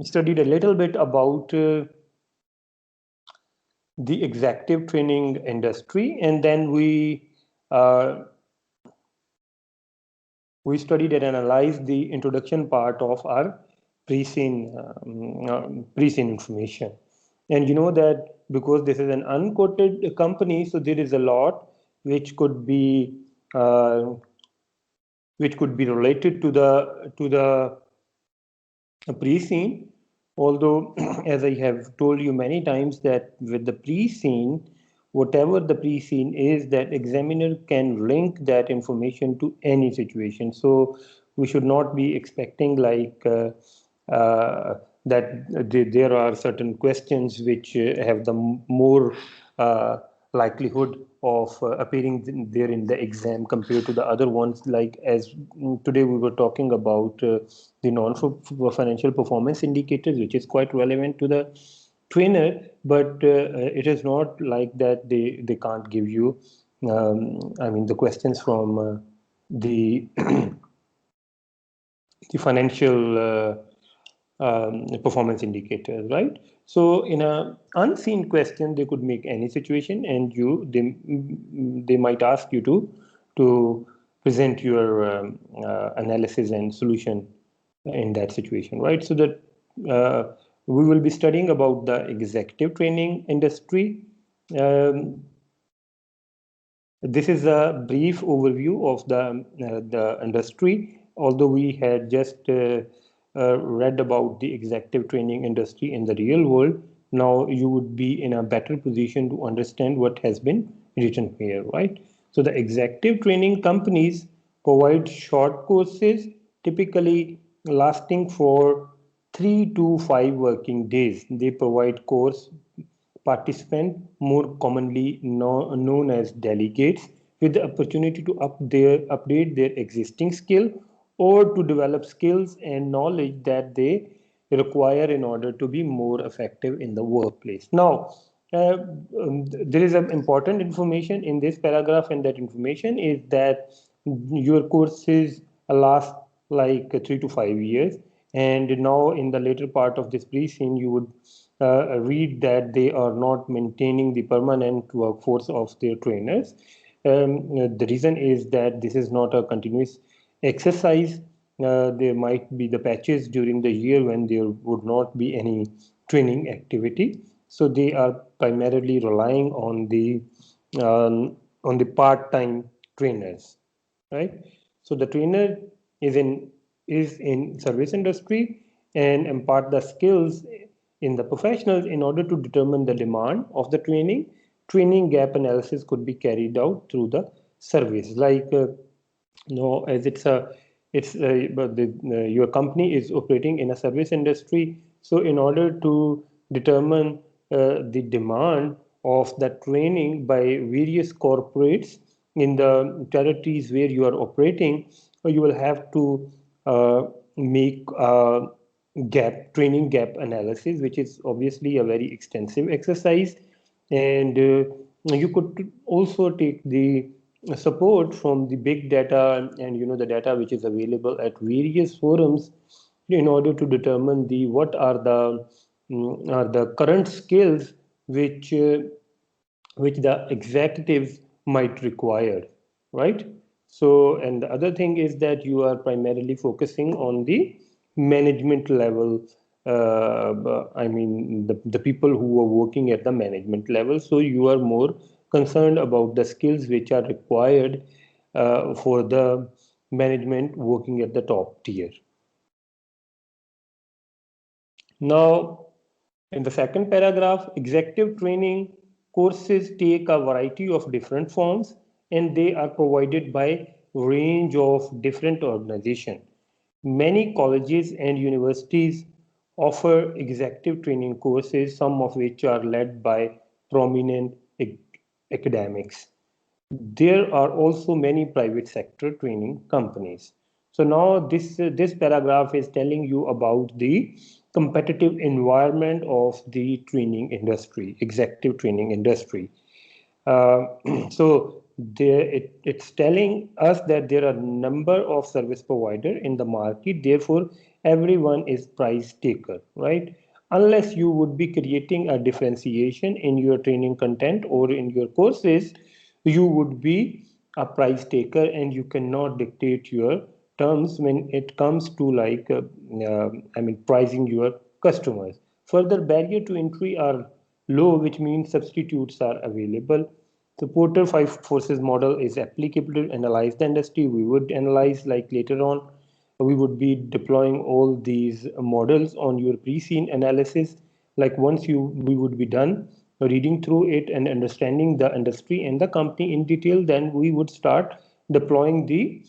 studied a little bit about the executive training industry, and then uh, we studied and analyzed the introduction part of our pre-scene information. And you know that because this is an unquoted company, so there is a lot which could be uh, related to the pre-scene. Although, as I have told you many times, that with the pre-scene, whatever the pre-scene is, that examiner can link that information to any situation. So we should not be expecting like that there are certain questions which have the more uh, likelihood of appearing there in the exam compared to the other ones. Like as today we were talking about the non-financial performance indicators, which is quite relevant to the trainer, but it is not like that they can't give you I mean the questions from the the financial performance indicators, right? So in a unseen question, they could make any situation, and they might ask you to present your analysis and solution in that situation, right? So that we will be studying about the executive training industry. Um, this is a brief overview of the industry. Although we had just read about the executive training industry in the real world, now you would be in a better position to understand what has been written here, right? So the executive training companies provide short courses, typically lasting for 3 to 5 working days. They provide course participants, more commonly known as delegates, with the opportunity to update their existing skill or to develop skills and knowledge that they require in order to be more effective in the workplace. Now, there is an important information in this paragraph, and that information is that your courses last like 3 to 5 years. And now, in the later part of this briefing, you would read that they are not maintaining the permanent workforce of their trainers. The reason is that this is not a continuous exercise. There might be the patches during the year when there would not be any training activity. So they are primarily relying on the part-time trainers, right? So the trainer is in service industry and impart the skills in the professionals in order to determine the demand of the training. Training gap analysis could be carried out through the service, like no, as it's but your company is operating in a service industry. So in order to determine the demand of the training by various corporates in the territories where you are operating, you will have to make training gap analysis, which is obviously a very extensive exercise. And you could also take the support from the big data and the data which is available at various forums in order to determine the what are the current skills which the executives might require, right? So, and the other thing is that you are primarily focusing on the management level. I mean, the people who are working at the management level. So, you are more concerned about the skills which are required for the management working at the top tier. Now, in the second paragraph, executive training courses take a variety of different forms and they are provided by range of different organizations. Many colleges and universities offer executive training courses, some of which are led by prominent academics. There are also many private sector training companies. So now this paragraph is telling you about the competitive environment of the training industry, executive training industry. Uh, so it's telling us that there are a number of service provider in the market. Therefore, everyone is price taker, right? Unless you would be creating a differentiation in your training content or in your courses, you would be a price taker and you cannot dictate your terms when it comes to pricing your customers. Further, barrier to entry are low, which means substitutes are available. The Porter five forces model is applicable to analyze the industry. We would analyze, like later on, we would be deploying all these models on your pre-scene analysis. Like once we would be done reading through it and understanding the industry and the company in detail, then we would start deploying the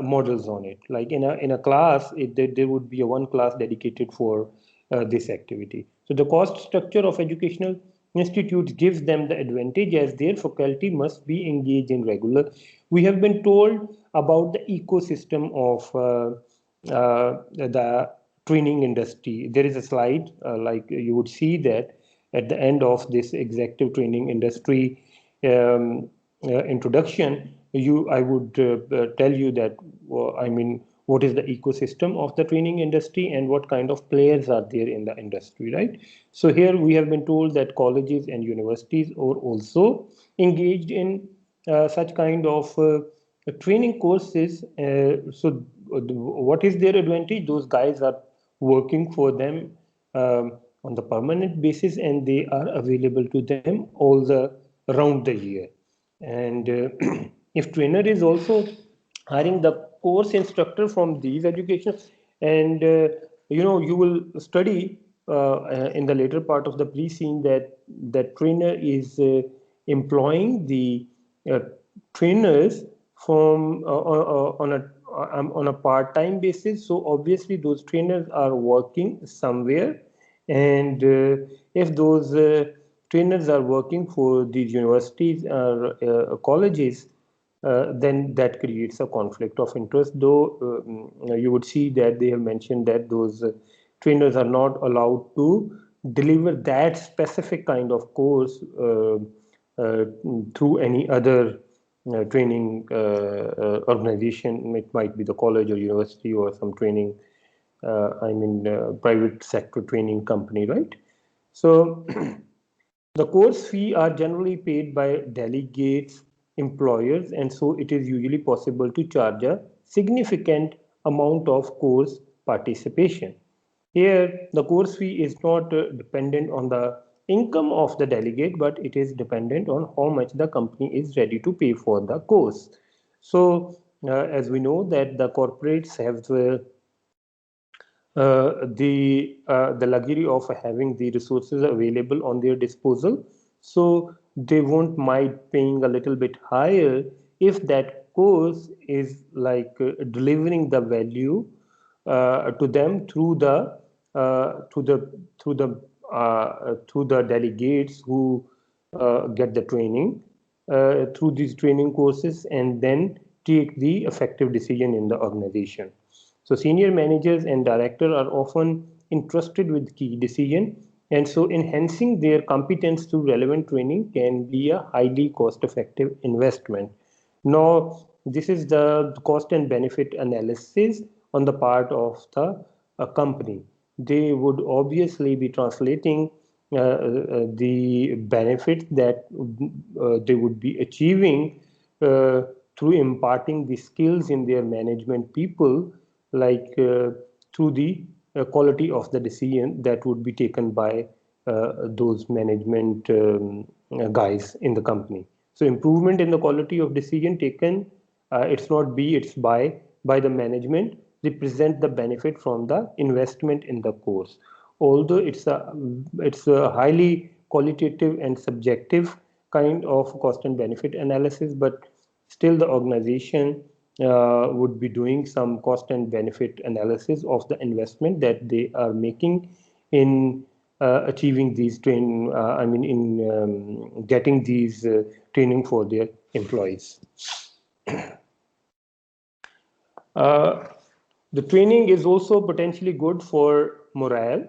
models on it. Like in a class, there would be a one class dedicated for this activity. So the cost structure of educational institutes gives them the advantage as their faculty must be engaged in regular. We have been told about the ecosystem of the training industry. There is a slide, like you would see that at the end of this executive training industry introduction, I would tell you that, what is the ecosystem of the training industry and what kind of players are there in the industry, right? So here we have been told that colleges and universities are also engaged in such kind of training courses. What is their advantage? Those guys are working for them on the permanent basis, and they are available to them all the around the year. And if trainer is also hiring the course instructor from these educations, and you will study in the later part of the pre-scene that trainer is employing the uh, trainers from on a part-time basis. So obviously those trainers are working somewhere, and if those trainers are working for these universities or colleges, then that creates a conflict of interest. Though you would see that they have mentioned that those trainers are not allowed to deliver that specific kind of course uh, through any other training organization. It might be the college or university or some training, private sector training company, right? So the course fee are generally paid by delegates, employers, and so it is usually possible to charge a significant amount of course participation. Here, the course fee is not dependent on the income of the delegate, but it is dependent on how much the company is ready to pay for the course. So, as we know that the corporates have the luxury of having the resources available on their disposal, so they won't mind paying a little bit higher if that course is delivering the value to them through the through the delegates who get the training through these training courses and then take the effective decision in the organization. So senior managers and directors are often entrusted with key decision, and so enhancing their competence through relevant training can be a highly cost-effective investment. Now, this is the cost and benefit analysis on the part of the company. They would obviously be translating the benefits that they would be achieving through imparting the skills in their management people, through the quality of the decision that would be taken by those management guys in the company. So improvement in the quality of decision taken, it's not be, it's by the management, represent the benefit from the investment in the course. Although it's a highly qualitative and subjective kind of cost and benefit analysis, but still the organization would be doing some cost and benefit analysis of the investment that they are making in achieving these in getting these training for their employees. Uh, the training is also potentially good for morale.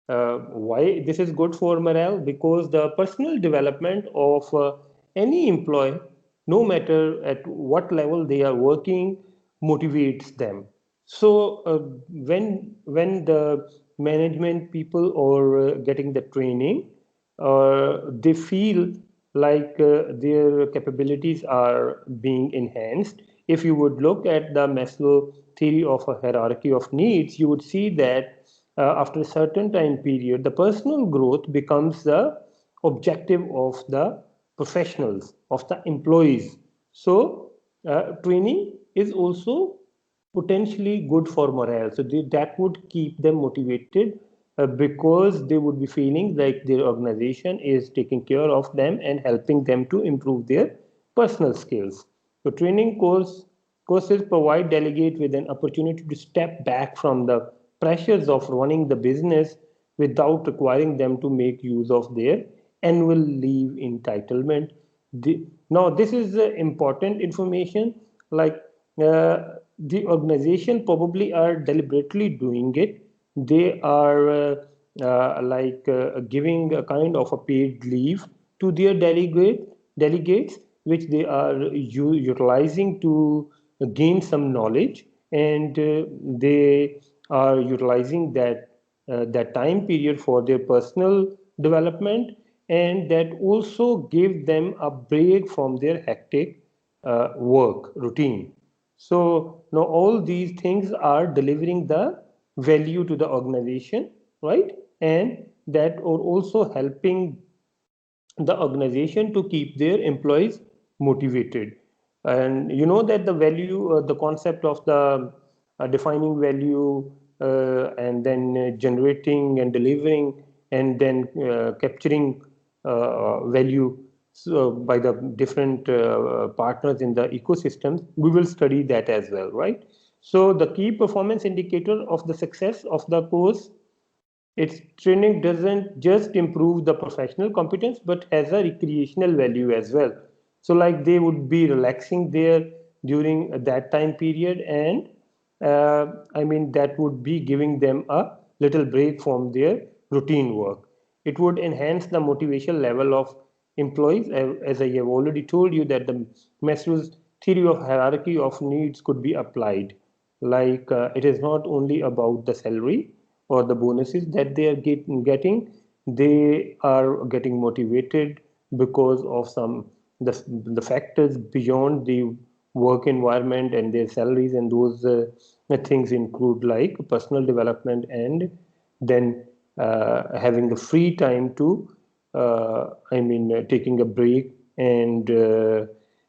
Why this is good for morale? Because the personal development of any employee, no matter at what level they are working, motivates them. So when the management people or getting the training, they feel like their capabilities are being enhanced. If you would look at the Maslow theory of a hierarchy of needs, you would see that after a certain time period, the personal growth becomes the objective of the professionals, of the employees. So training is also potentially good for morale. So that would keep them motivated because they would be feeling like their organization is taking care of them and helping them to improve their personal skills. So courses provide delegate with an opportunity to step back from the pressures of running the business without requiring them to make use of their annual leave entitlement. Now, this is important information. Like the organization probably are deliberately doing it. They are giving a kind of a paid leave to their delegates, which they are utilizing to gain some knowledge, and they are utilizing that time period for their personal development, and that also give them a break from their hectic work routine. So now all these things are delivering the value to the organization, right? And that are also helping the organization to keep their employees motivated. And you know that the value, the concept of the defining value, and then generating and delivering, and then capturing value, so by the different partners in the ecosystem, we will study that as well, right? So the key performance indicator of the success of the course, its training doesn't just improve the professional competence but has a recreational value as well. So like they would be relaxing there during that time period, and that would be giving them a little break from their routine work. It would enhance the motivation level of employees, as I have already told you that the Maslow's theory of hierarchy of needs could be applied. Like it is not only about the salary or the bonuses that they are getting, they are getting motivated because of the factors beyond the work environment and their salaries, and those things include like personal development, and then having the free time to taking a break, and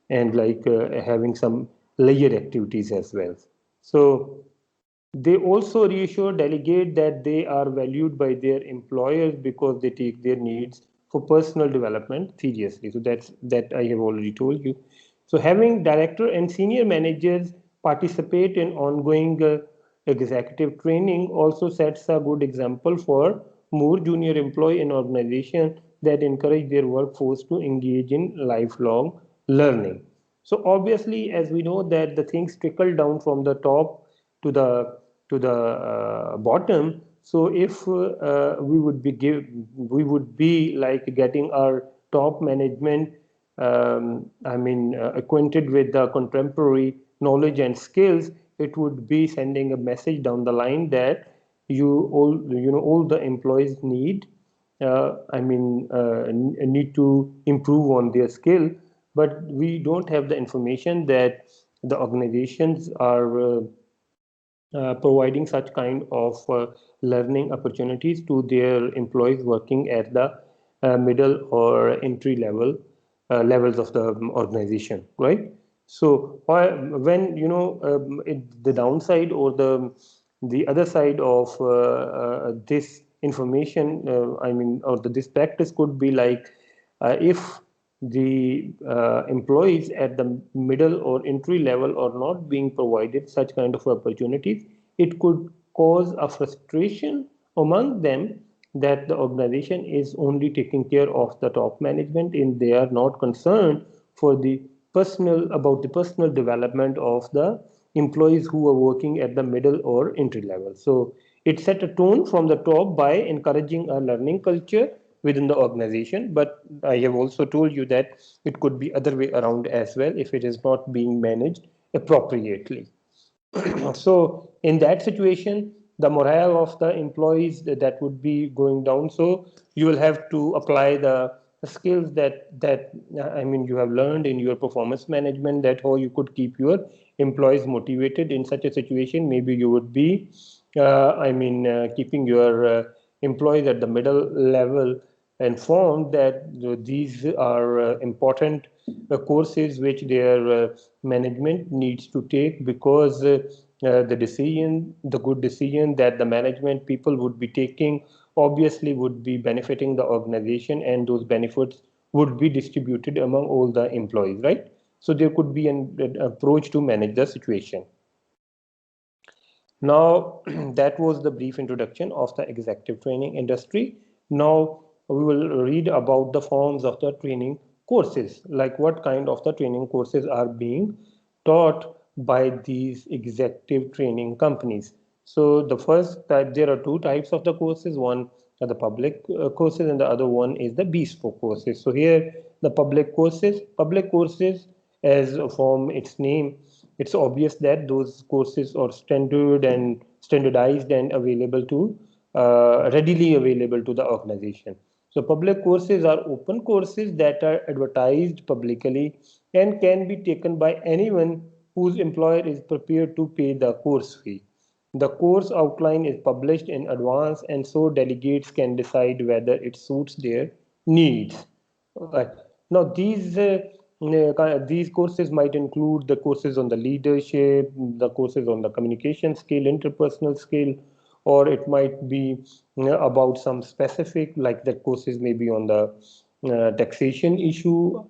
having some layered activities as well. So they also reassure delegate that they are valued by their employers because they take their needs for personal development seriously. So that I have already told you. So having director and senior managers participate in ongoing executive training also sets a good example for more junior employee in organization that encourage their workforce to engage in lifelong learning. So obviously, as we know that the things trickle down from the top to the bottom. So if we would be like getting our top management, acquainted with the contemporary knowledge and skills, it would be sending a message down the line that all the employees need to improve on their skill, but we don't have the information that the organizations are providing such kind of learning opportunities to their employees working at the middle or entry levels of the organization, right? So when the downside or the other side of this information, or this practice could be like if the employees at the middle or entry level are not being provided such kind of opportunities, it could cause a frustration among them that the organization is only taking care of the top management and they are not concerned for the personal development of the employees who are working at the middle or entry level. So it set a tone from the top by encouraging a learning culture within the organization. But I have also told you that it could be other way around as well if it is not being managed appropriately. So in that situation, the morale of the employees that would be going down. So you will have to apply the skills that I mean you have learned in your performance management, that how you could keep your employees motivated in such a situation. Maybe you would be keeping your employees at the middle level informed that these are important courses which their management needs to take, because the good decision that the management people would be taking obviously would be benefiting the organization, and those benefits would be distributed among all the employees, right? So there could be an approach to manage the situation. Now, that was the brief introduction of the executive training industry. Now, we will read about the forms of the training courses, like what kind of the training courses are being taught by these executive training companies. So, the first type, there are two types of the courses. One are the public courses, and the other one is the bespoke courses. So, here the public courses, as from its name, it's obvious that those courses are standardized and available to readily available to the organization. So public courses are open courses that are advertised publicly and can be taken by anyone whose employer is prepared to pay the course fee. The course outline is published in advance, and so delegates can decide whether it suits their needs. Right. Now, these courses might include the courses on the leadership, the courses on the communication skill, interpersonal skill, or it might be about some specific, like the courses may be on the taxation issue,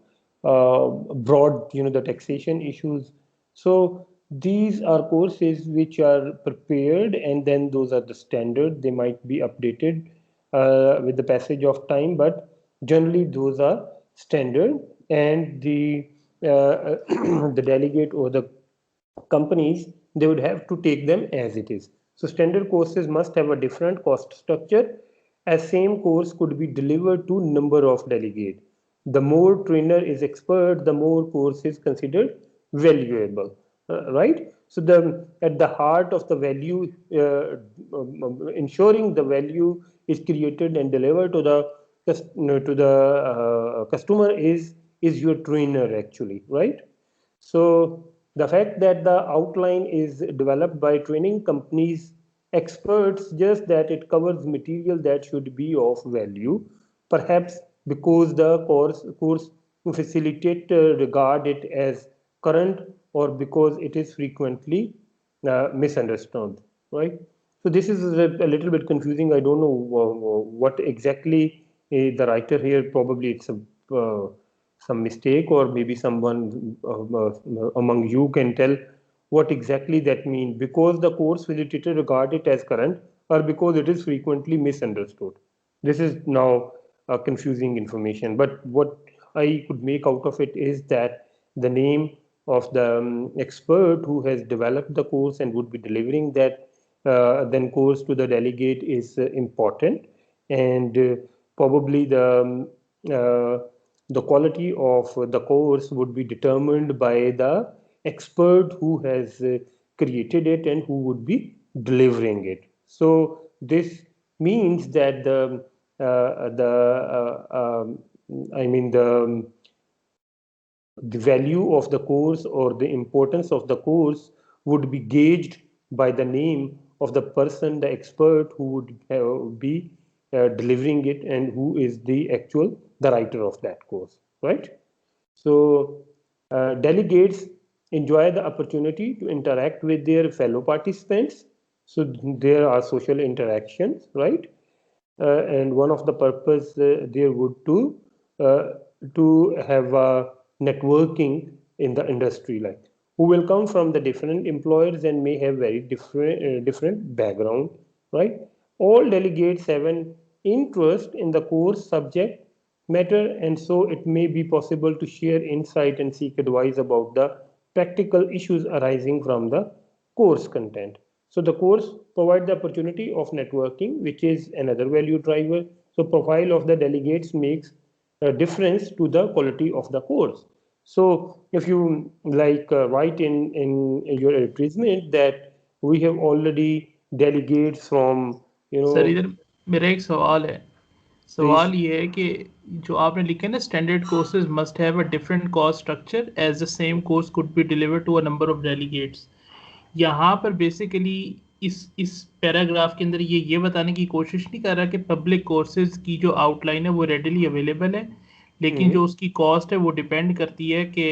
broad, the taxation issues. So these are courses which are prepared, and then those are the standard. They might be updated with the passage of time, but generally those are standard, and the the delegate or the companies, they would have to take them as it is. So standard courses must have a different cost structure, as same course could be delivered to number of delegate. The more trainer is expert, the more course is considered valuable, right? So the at the heart of the value, ensuring the value is created and delivered to the customer is your trainer actually, right? So the fact that the outline is developed by training companies experts, just that it covers material that should be of value, perhaps because the course facilitator regard it as current, or because it is frequently misunderstood, right? So this is a little bit confusing. I don't know what exactly the writer here, probably it's a some mistake, or maybe someone among you can tell what exactly that means, because the course facilitator regard it as current, or because it is frequently misunderstood. This is now confusing information, but what I could make out of it is that the name of the expert who has developed the course and would be delivering that then course to the delegate is important, and probably the quality of the course would be determined by the expert who has created it and who would be delivering it. So this means that the I mean the value of the course or the importance of the course would be gauged by the name of the person, the expert who would be delivering it, and who is the writer of that course, right? So delegates enjoy the opportunity to interact with their fellow participants. So there are social interactions, right? And one of the purpose there would uh, to have a networking in the industry, like who will come from the different employers and may have very different background, right? All delegates have an interest in the course subject matter, and so it may be possible to share insight and seek advice about the practical issues arising from the course content. So the course provides the opportunity of networking, which is another value driver. So profile of the delegates makes a difference to the quality of the course. So if you like write in your advertisement that we have already delegates from, sir इधर मेरा एक सवाल है। please. सवाल ये है कि जो आपने लिखा है ना, standard courses must have a different cost structure as the same course could be deliver to a number of delegates. यहाँ पर बेसिकली इस पैराग्राफ के अंदर ये बताने की कोशिश नहीं कर रहा कि पब्लिक कोर्सेज की जो आउटलाइन है वो रेडीली अवेलेबल है, लेकिन Mhm. जो उसकी कॉस्ट है वो डिपेंड करती है कि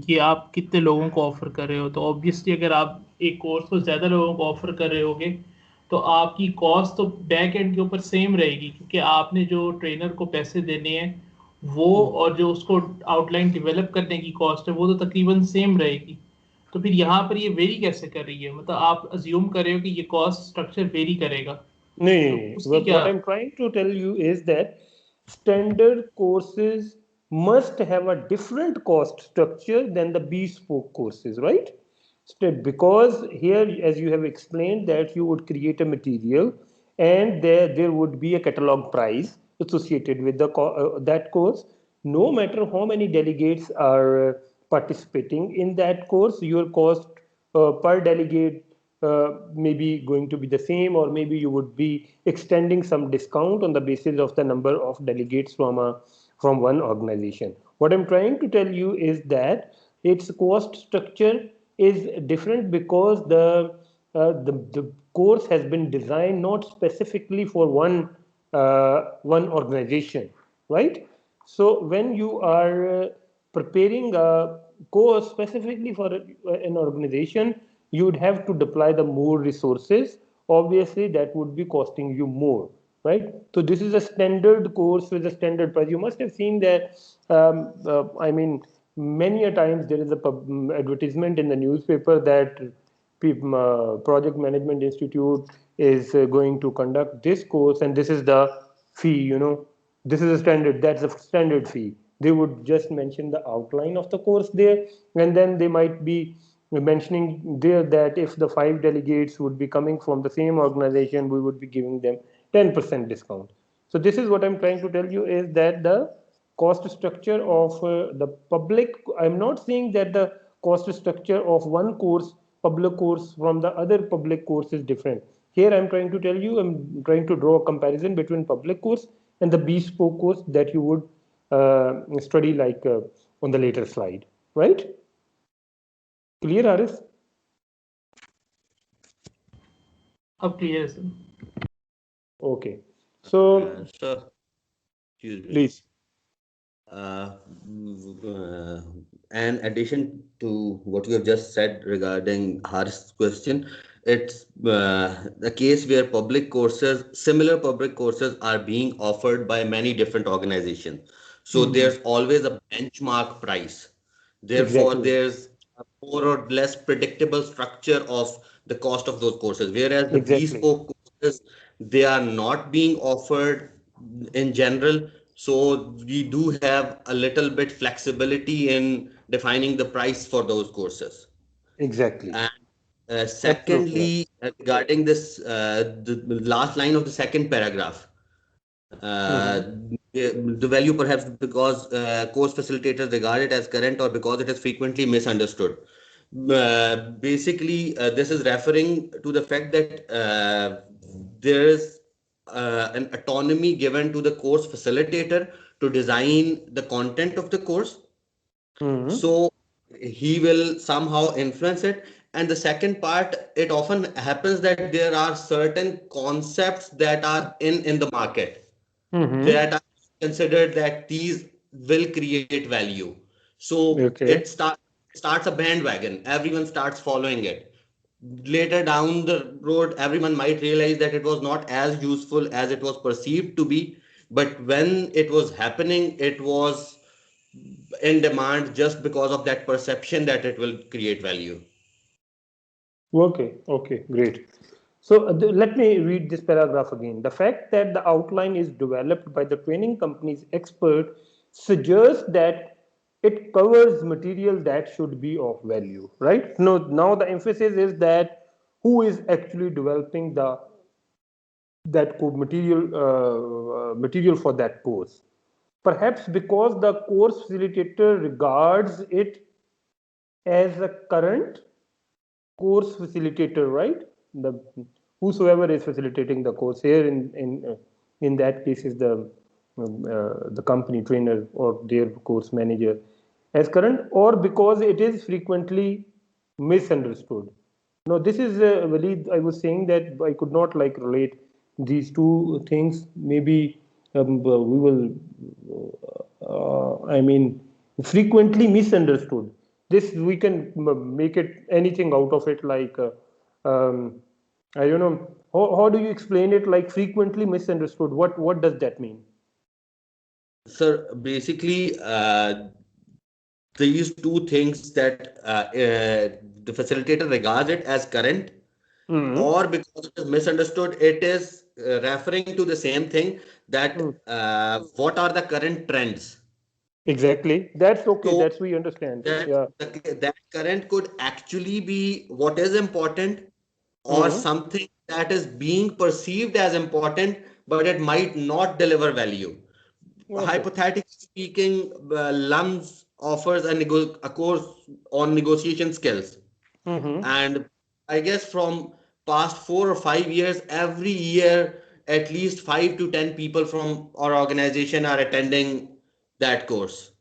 ये आप कितने लोगों को ऑफर कर रहे हो। तो ऑब्वियसली अगर आप एक कोर्स को ज़्यादा लोगों को ऑफर कर रहे होगे तो आपकी कॉस्ट तो बैक एंड के ऊपर सेम रहेगी, क्योंकि आपने जो ट्रेनर को पैसे देने हैं वो और जो उसको आउटलाइन डेवलप करने की कॉस्ट है वो तो तकरीबन सेम रहेगी। तो फिर यहाँ पर ये वेरी कैसे कर रही है? मतलब आप अज्यूम कर रहे हो कि ये कॉस्ट स्ट्रक्चर वेरी करेगा, No, no, तो no. उसकी क्या? What I'm trying to tell you is that standard courses must have a different cost structure than the bespoke courses, right? Because here, as you have explained, that you would create a material and there would be a catalog price associated with that course. No matter how many delegates are participating in that course, your cost per delegate maybe going to be the same, or maybe you would be extending some discount on the basis of the number of delegates from one organization. What I'm trying to tell you is that its cost structure is different because the course has been designed not specifically for one organization, right? So when you are preparing a course specifically for an organization, you would have to deploy the more resources. Obviously, that would be costing you more, right? So this is a standard course with a standard price. You must have seen that. I mean, many a times there is a advertisement in the newspaper that project management institute is going to conduct this course and this is the fee, this is a standard, that's a standard fee. They would just mention the outline of the course there, and then they might be mentioning there that if the 5 delegates would be coming from the same organization, we would be giving them 10% discount. So this is what I'm trying to tell you is that the cost structure of the public, I'm not saying that the cost structure of one course, public course, from the other public course is different. Here I'm trying to tell you, I'm trying to draw a comparison between public course and the bespoke course that you would study like on the later slide, right? Clear, Haris? अब clear है sir? Okay, so So, excuse me. please. In addition to what you have just said regarding Harsh's question, it's the case where similar public courses are being offered by many different organizations. So there's always a benchmark price. Therefore, Exactly. there's a more or less predictable structure of the cost of those courses. Whereas the Exactly. bespoke courses, they are not being offered in general. So we do have a little bit flexibility in defining the price for those courses. Exactly. And Absolutely right. secondly, regarding this, the last line of the second paragraph, the value perhaps because course facilitators regard it as current or because it is frequently misunderstood. Basically, this is referring to the fact that there is an autonomy given to the course facilitator to design the content of the course. So he will somehow influence it. And the second part, it often happens that there are certain concepts that are in the market that are considered that these will create value. So Okay. starts a bandwagon. Everyone starts following it. Later down the road, everyone might realize that it was not as useful as it was perceived to be. But when it was happening, it was in demand just because of that perception that it will create value. Okay, okay, great. So let me read this paragraph again. The fact that the outline is developed by the training company's expert suggests that it covers material that should be of value, right? No, now the emphasis is that who is actually developing that code material for that course. perhaps because the course facilitator regards it as a current course facilitator, right? The whosoever is facilitating the course here in that case is the company trainer or their course manager as current, or because it is frequently misunderstood. Now this is Waleed, I was saying that I could not like relate these two things. Maybe we will I mean, frequently misunderstood. This we can make it anything out of it. Like, I don't know. How do you explain it? Like frequently misunderstood. What does that mean? Sir, basically, these two things that the facilitator regards it as current, or because it is misunderstood, it is referring to the same thing that what are the current trends. Exactly. That's okay. So That's we understand. Yeah. that current could actually be what is important or Mm. something that is being perceived as important, but it might not deliver value. Okay. Hypothetically speaking, LUMS offers a course on negotiation skills. Mm-hmm. And I guess from past 4 or 5 years, every year, at least 5 to 10 people from our organization are attending that course.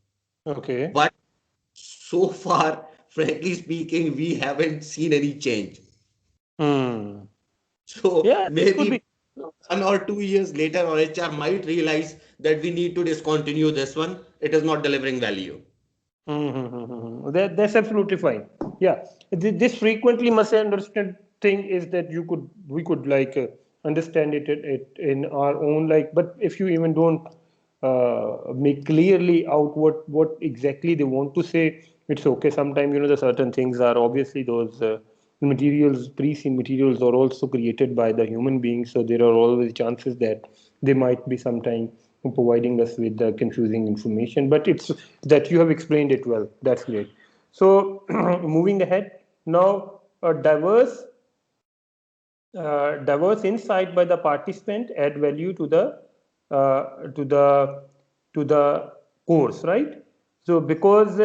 Okay. But so far, frankly speaking, we haven't seen any change. Hmm. So Yeah, this could maybe be. 1 or 2 years later, or HR might realize that we need to discontinue this one. It is not delivering value. That's absolutely fine. Yeah, this frequently misunderstood thing is that we could like understand it in our own like, but if you even don't make clearly out what exactly they want to say, it's okay. Sometimes the certain things are obviously those materials, pre-seen materials are also created by the human beings, so there are always chances that they might be sometime providing us with the confusing information, but it's that you have explained it well. That's great. So moving ahead now, diverse insight by the participant add value to the uh, to the to the course, right? So because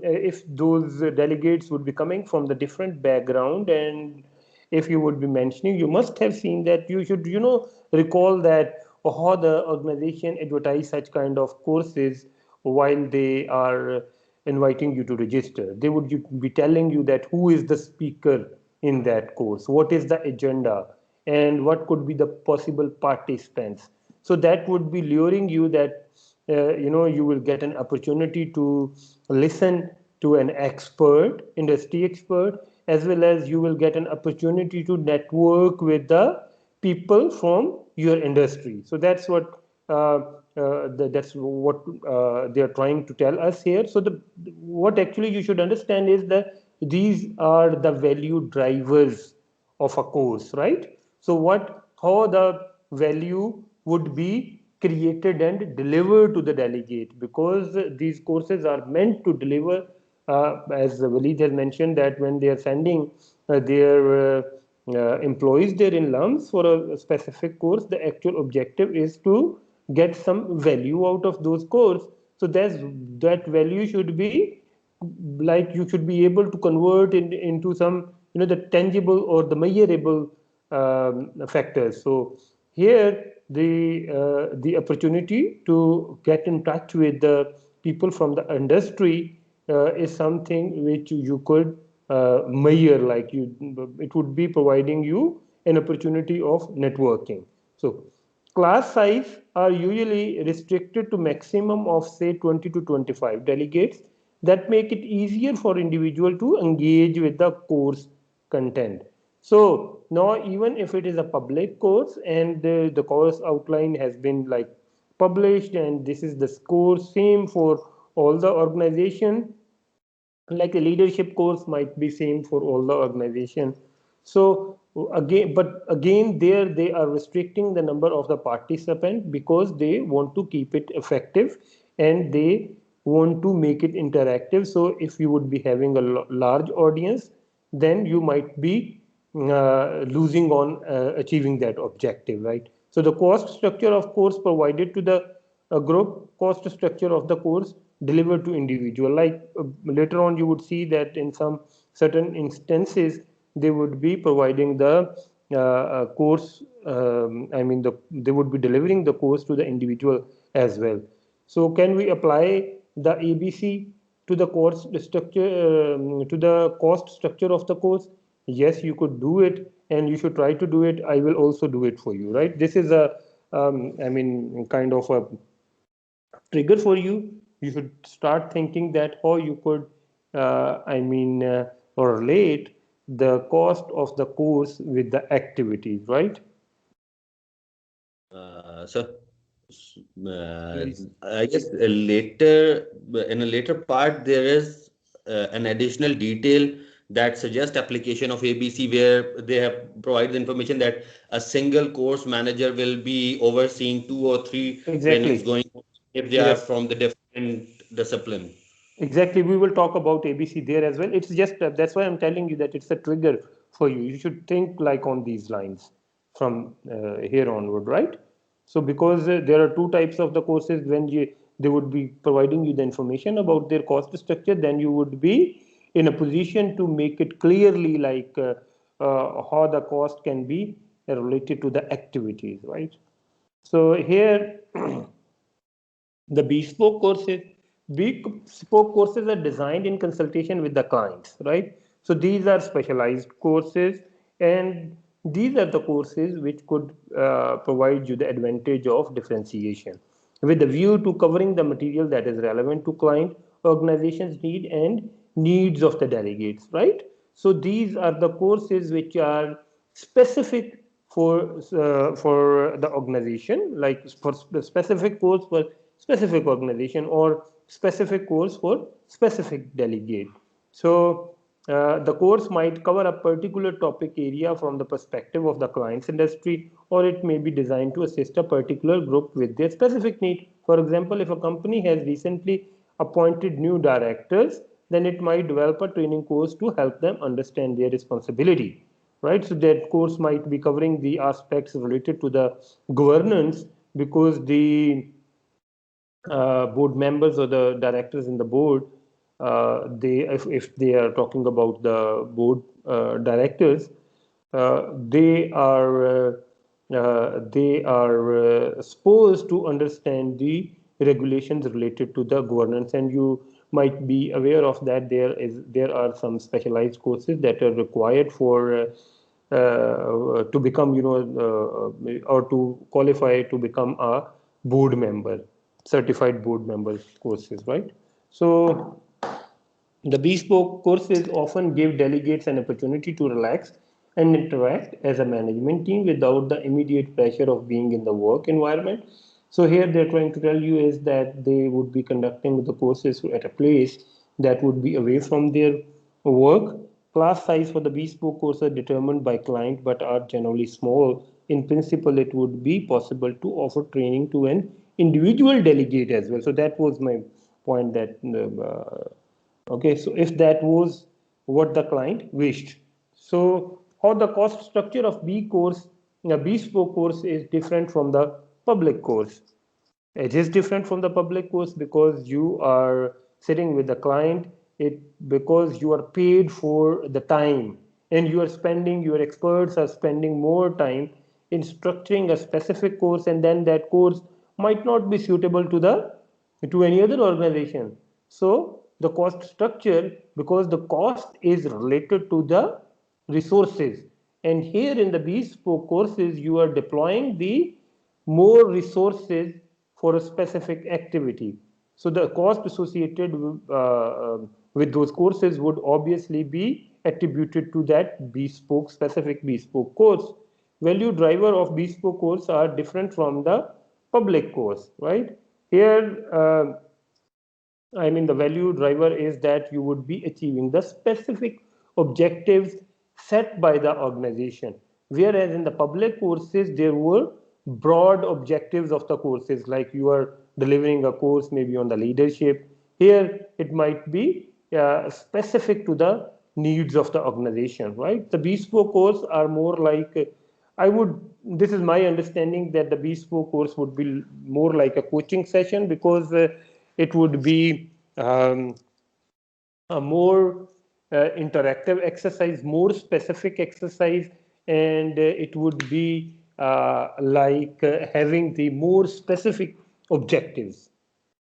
if those delegates would be coming from the different background, and if you would be mentioning, you must have seen that you should recall that how the organization advertise such kind of courses while they are inviting you to register. They would be telling you that who is the speaker in that course, what is the agenda, and what could be the possible participants. So that would be luring you that you will get an opportunity to listen to an expert, industry expert, as well as you will get an opportunity to network with the people from your industry. So that's what they are trying to tell us here. So what actually you should understand is that these are the value drivers of a course, right? So how the value would be created and delivered to the delegate, because these courses are meant to deliver, as Waleed has mentioned, that when they are sending their employees there in lumps for a specific course, the actual objective is to get some value out of those course. So that value should be like you should be able to convert into some the tangible or the measurable factors. So here the opportunity to get in touch with the people from the industry is something which you could measure, like it would be providing you an opportunity of networking. So class size are usually restricted to maximum of say 20 to 25 delegates, that make it easier for individual to engage with the course content. So now even if it is a public course and the course outline has been like published and this is the score same for all the organization, like a leadership course might be same for all the organization. So again there they are restricting the number of the participant because they want to keep it effective and they want to make it interactive. So if you would be having a large audience, then you might be losing on achieving that objective, right? So the cost structure of course provided to the a group cost structure of the course delivered to individual. Like later on, you would see that in some certain instances, they would be providing the course. They would be delivering the course to the individual as well. So, can we apply the ABC to the course structure, to the cost structure of the course? Yes, you could do it, and you should try to do it. I will also do it for you, right? This is a, kind of a trigger for you. You should start thinking that how you could, relate the cost of the course with the activities, right? So, Please. I guess later in a later part there is an additional detail that suggests application of ABC, where they have provided information that a single course manager will be overseeing 2 or 3 trainings Exactly. going on if they are Yes. from the different discipline. Exactly. We will talk about ABC there as well. It's just that's why I'm telling you that it's a trigger for you. You should think like on these lines from here onward, right? So because there are two types of the courses, when they would be providing you the information about their cost structure, then you would be in a position to make it clearly like how the cost can be related to the activities, right? So here the bespoke courses are designed in consultation with the clients, right? So these are specialized courses, and these are the courses which could provide you the advantage of differentiation with the view to covering the material that is relevant to client organizations need and needs of the delegates, right? So these are the courses which are specific for the organization, like for specific course for specific organization, or specific course for specific delegate. So the course might cover a particular topic area from the perspective of the client's industry, or it may be designed to assist a particular group with their specific need. For example, if a company has recently appointed new directors, then it might develop a training course to help them understand their responsibility, right? So that course might be covering the aspects related to the governance, because the board members or the directors in the board, if they are talking about the board directors, they are supposed to understand the regulations related to the governance, and you might be aware of that there are some specialized courses that are required for to become, or to qualify to become a board member, certified board member courses, right? So the bespoke courses often give delegates an opportunity to relax and interact as a management team without the immediate pressure of being in the work environment. So here they're trying to tell you is that they would be conducting the courses at a place that would be away from their work. Class size for the bespoke course are determined by client but are generally small. In principle, it would be possible to offer training to an individual delegate as well. So that was my point, that okay, so if that was what the client wished. So how the cost structure of B course, a bespoke course, is different from the public course. It is different from the public course because you are sitting with the client, it because you are paid for the time, and you are spending, your experts are spending more time in structuring a specific course, and then that course might not be suitable to any other organization. So the cost structure, because the cost is related to the resources, and here in the bespoke courses you are deploying the more resources for a specific activity. So the cost associated with those courses would obviously be attributed to that bespoke, specific bespoke course. Value driver of bespoke course are different from the public course, right? Here, the value driver is that you would be achieving the specific objectives set by the organization. Whereas in the public courses, there were broad objectives of the courses, like you are delivering a course maybe on the leadership. Here, it might be specific to the needs of the organization, right? The bespoke courses are more like this is my understanding that the bespoke course would be more like a coaching session, because it would be a more interactive exercise, more specific exercise, and it would be like having the more specific objectives.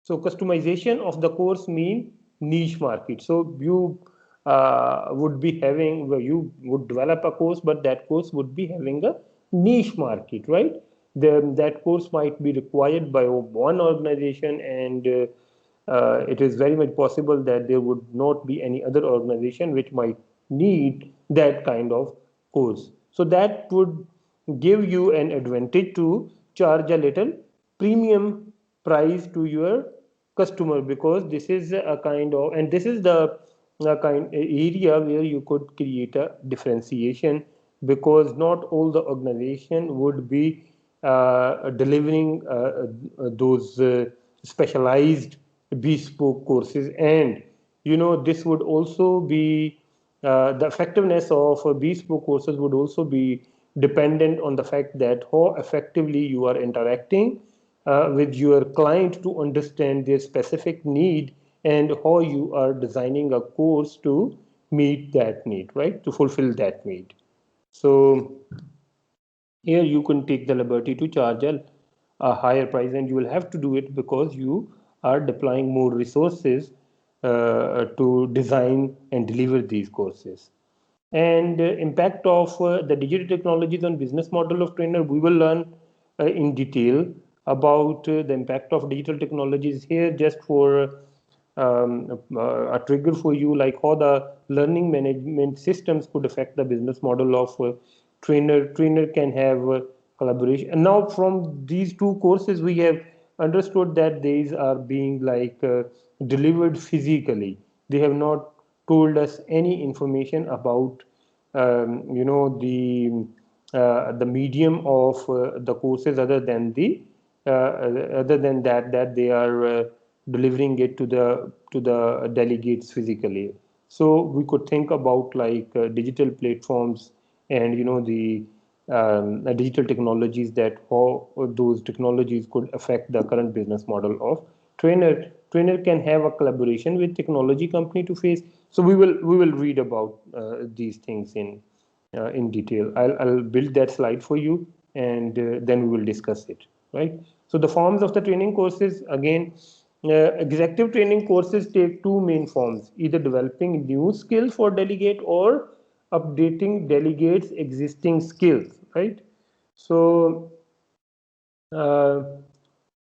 So customization of the course mean niche market. So you would be having, well, you would develop a course, but that course would be having a niche market, right? That course might be required by one organization, and it is very much possible that there would not be any other organization which might need that kind of course. So that would give you an advantage to charge a little premium price to your customer, because this is a kind of, and this is the kind area where you could create a differentiation, because not all the organization would be delivering those specialized bespoke courses. And this would also be the effectiveness of bespoke courses would also be dependent on the fact that how effectively you are interacting with your client to understand their specific need, and how you are designing a course to meet that need, right? To fulfill that need. So here you can take the liberty to charge a higher price, and you will have to do it because you are deploying more resources to design and deliver these courses. And impact of the digital technologies on business model of trainer, we will learn in detail about the impact of digital technologies here, just for a trigger for you, like how the learning management systems could affect the business model of trainer can have collaboration. And now from these two courses we have understood that these are being like delivered physically. They have not told us any information about the medium of the courses, other than that they are delivering it to the delegates physically. So we could think about like digital platforms, and the digital technologies, that how those technologies could affect the current business model of trainer can have a collaboration with technology company to face. So we will read about these things in detail. I'll build that slide for you, and then we will discuss it, right? So the forms of the training courses, again, executive training courses take two main forms: either developing new skills for delegate, or updating delegates existing skills, right? So uh,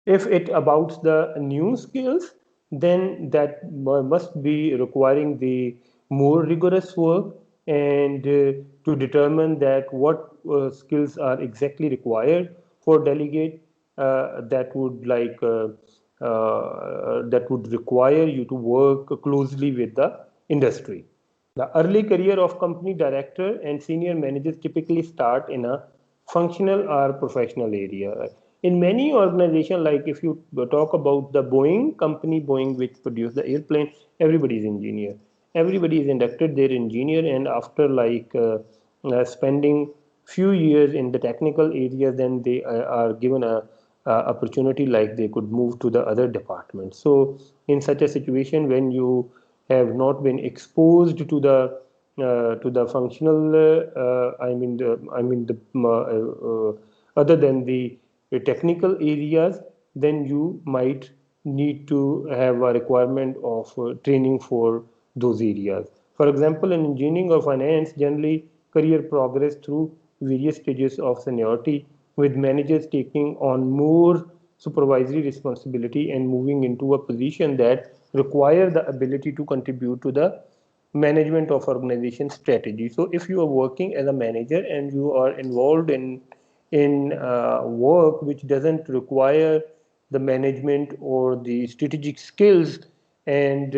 if it about the new skills, then that must be requiring the more rigorous work, and to determine that what skills are exactly required for delegate, that would require you to work closely with the industry. The early career of company director and senior managers typically start in a functional or professional area. In many organizations, like if you talk about the Boeing company, Boeing, which produced the airplane, everybody is engineer. Everybody is inducted their engineer, and after spending few years in the technical area, then they are given a opportunity, like they could move to the other department. So in such a situation, when you have not been exposed to the functional other than the technical areas, then you might need to have a requirement of training for those areas. For example, in engineering or finance, generally career progress through various stages of seniority, with managers taking on more supervisory responsibility and moving into a position that require the ability to contribute to the management of organization strategy. So if you are working as a manager and you are involved in work which doesn't require the management or the strategic skills, and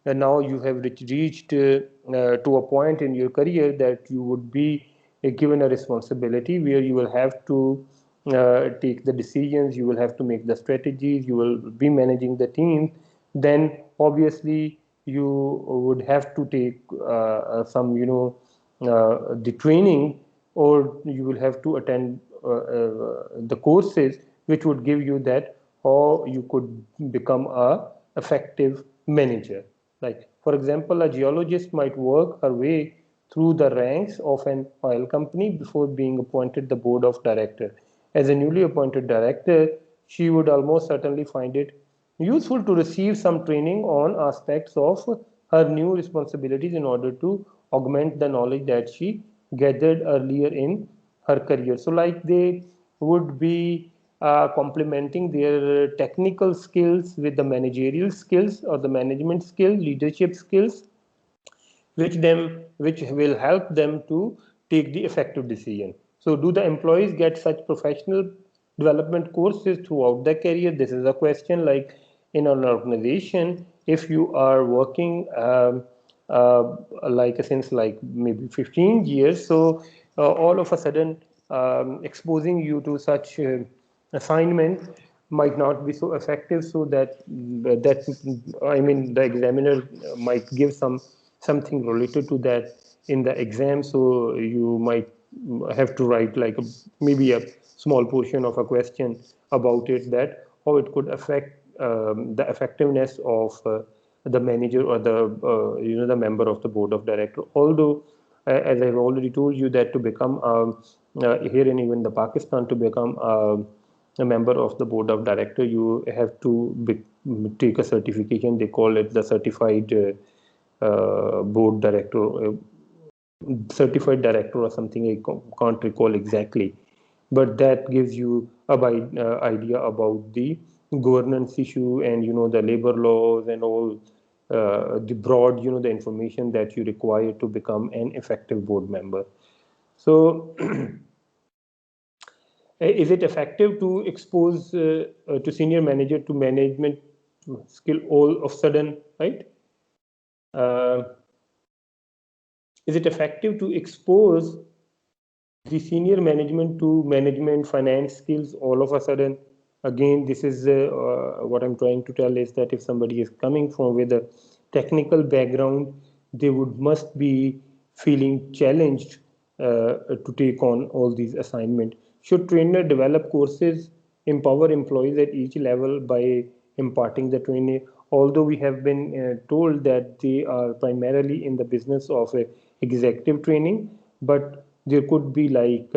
now you have reached to a point in your career that you would be given a responsibility where you will have to take the decisions, you will have to make the strategies, you will be managing the team, then obviously you would have to take some the training or you will have to attend the courses which would give you that how you could become a effective manager. Like, for example, a geologist might work her way through the ranks of an oil company before being appointed the board of director. As a newly appointed director, she would almost certainly find it useful to receive some training on aspects of her new responsibilities in order to augment the knowledge that she gathered earlier in her career. So, like, they would be complementing their technical skills with the managerial skills or the management skills, leadership skills, which will help them to take the effective decision. So, do the employees get such professional development courses throughout their career? This is a question. Like, in an organization, if you are working like since like maybe 15 years, so all of a sudden exposing you to such assignment might not be so effective, so that the examiner might give something related to that in the exam, so you might have to write like maybe a small portion of a question about it, that how it could affect the effectiveness of the manager or the member of the board of director. Although as I've already told you that to become here in even the Pakistan, to become a member of the board of director, you have to take a certification. They call it the board director, certified director or something. I can't recall exactly, but that gives you a idea about the governance issue and the labor laws and all the broad the information that you require to become an effective board member. So is it effective to expose to senior manager to management skill all of sudden, right? Uh, is it effective to expose the senior management to management finance skills all of a sudden? Again, this is what I'm trying to tell is that if somebody is coming from with a technical background, they would must be feeling challenged to take on all these assignments. Should trainer develop courses, empower employees at each level by imparting the training? Although we have been told that they are primarily in the business of executive training, but there could be like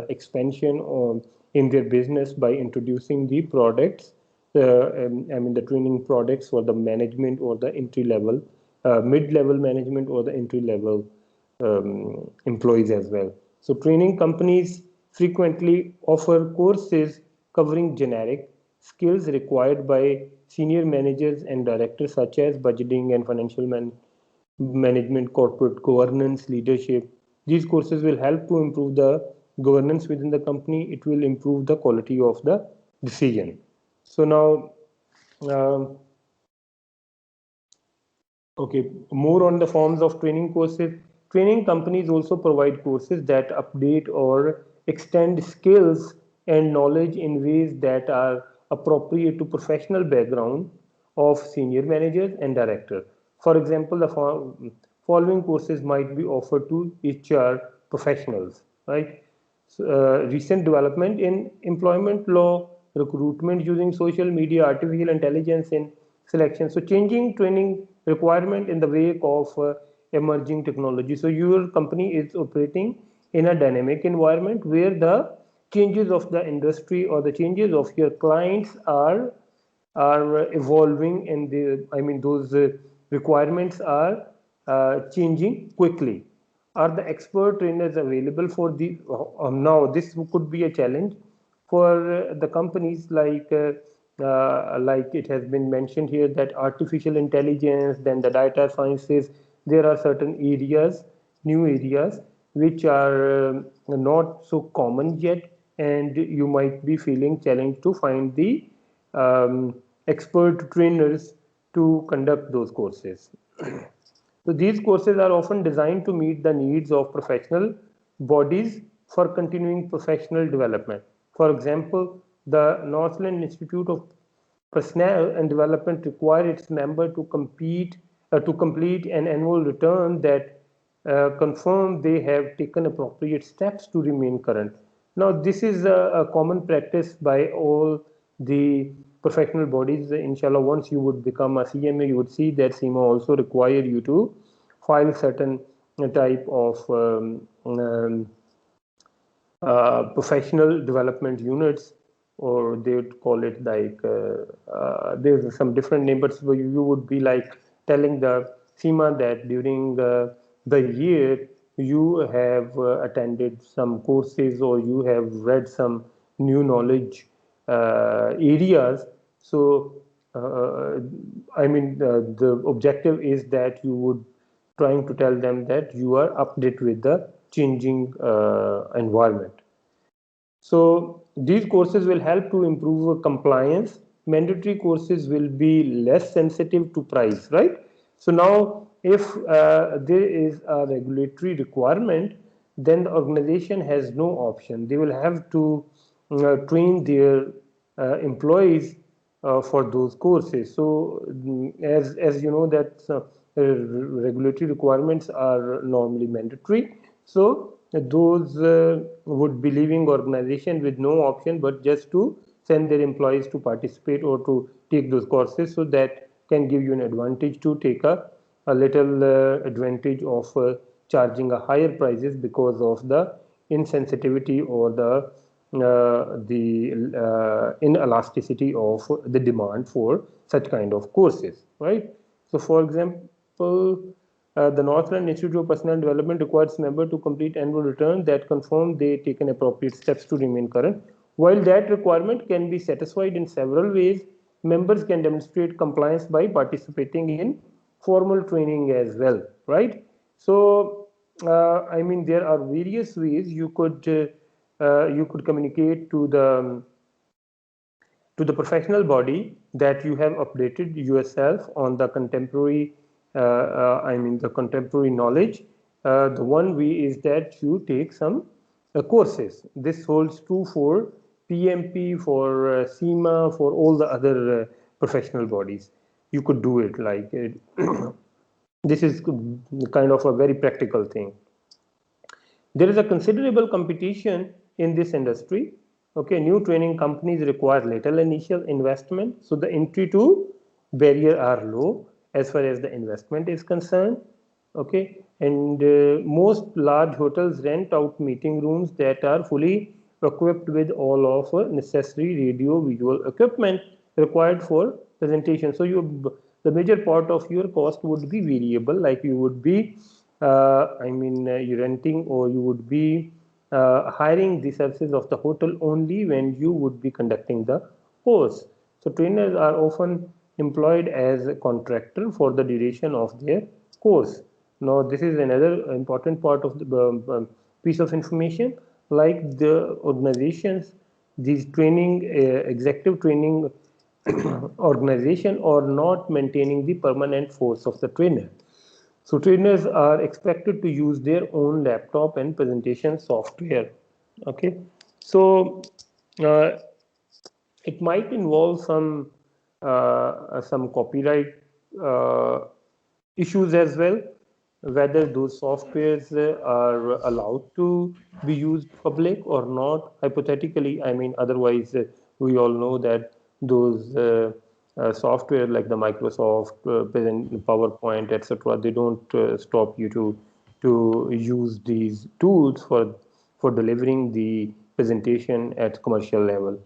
expansion in their business by introducing the products, the training products for the management or the entry level, mid-level management or the entry level employees as well. So training companies frequently offer courses covering generic skills required by senior managers and directors, such as budgeting and financial management, corporate governance, leadership. These courses will help to improve the governance within the company. It will improve the quality of the decision. So now, okay, more on the forms of training courses. Training companies also provide courses that update or extend skills and knowledge in ways that are appropriate to professional background of senior managers and directors. For example, the following courses might be offered to HR professionals, right? Recent development in employment law, recruitment using social media, artificial intelligence in selection. So changing training requirement in the wake of emerging technology. So your company is operating in a dynamic environment where the changes of the industry or the changes of your clients are evolving, and those requirements are changing quickly. Are the expert trainers available for the now? This could be a challenge for the companies, like it has been mentioned here, that artificial intelligence, then the data sciences. There are certain areas, new areas, which are not so common yet, and you might be feeling challenged to find the expert trainers to conduct those courses. So these courses are often designed to meet the needs of professional bodies for continuing professional development. For example, the Northland Institute of Personnel and Development require its member to complete an annual return that confirm they have taken appropriate steps to remain current. Now, this is a common practice by all the professional bodies. Inshallah, once you would become a CMA, you would see that CMA also require you to file certain type of professional development units, or they would call it like there's some different name, but you would be like telling the SEMA that during the year you have attended some courses or you have read some new knowledge areas. So I mean the objective is that you would trying to tell them that you are updated with the changing environment. So these courses will help to improve compliance. Mandatory courses will be less sensitive to price, right? So now if there is a regulatory requirement, then the organization has no option. They will have to train their employees for those courses. So as you know that regulatory requirements are normally mandatory. So those would be leaving organization with no option but just to send their employees to participate or to take those courses. So that can give you an advantage to take a little advantage of charging a higher prices because of the insensitivity or the inelasticity of the demand for such kind of courses, right? So for example, the Northland Institute of Personnel Development requires members to complete annual return that confirm they taken appropriate steps to remain current. While that requirement can be satisfied in several ways, members can demonstrate compliance by participating in formal training as well, right? So, I mean, there are various ways you could communicate to the professional body that you have updated yourself on the contemporary I mean the contemporary knowledge. The one way is that you take some courses. This holds true for PMP, for SEMA, for all the other professional bodies. You could do it like this is kind of a very practical thing. There is a considerable competition in this industry. Okay, new training companies require little initial investment, so the entry to barrier are low as far as the investment is concerned. Okay, and most large hotels rent out meeting rooms that are fully equipped with all of necessary radio visual equipment required for presentation. So the major part of your cost would be variable, like you would be you're renting or you would be hiring the services of the hotel only when you would be conducting the course. So trainers are often employed as a contractor for the duration of their course. Now this is another important part of the piece of information, like the organizations, these training, executive training organization are not maintaining the permanent force of the trainer. So trainers are expected to use their own laptop and presentation software. Okay, so uh, it might involve some copyright issues as well, whether those softwares are allowed to be used public or not. Hypothetically, I mean, otherwise we all know that those software like the Microsoft present PowerPoint, etc., they don't stop you to use these tools for delivering the presentation at commercial level.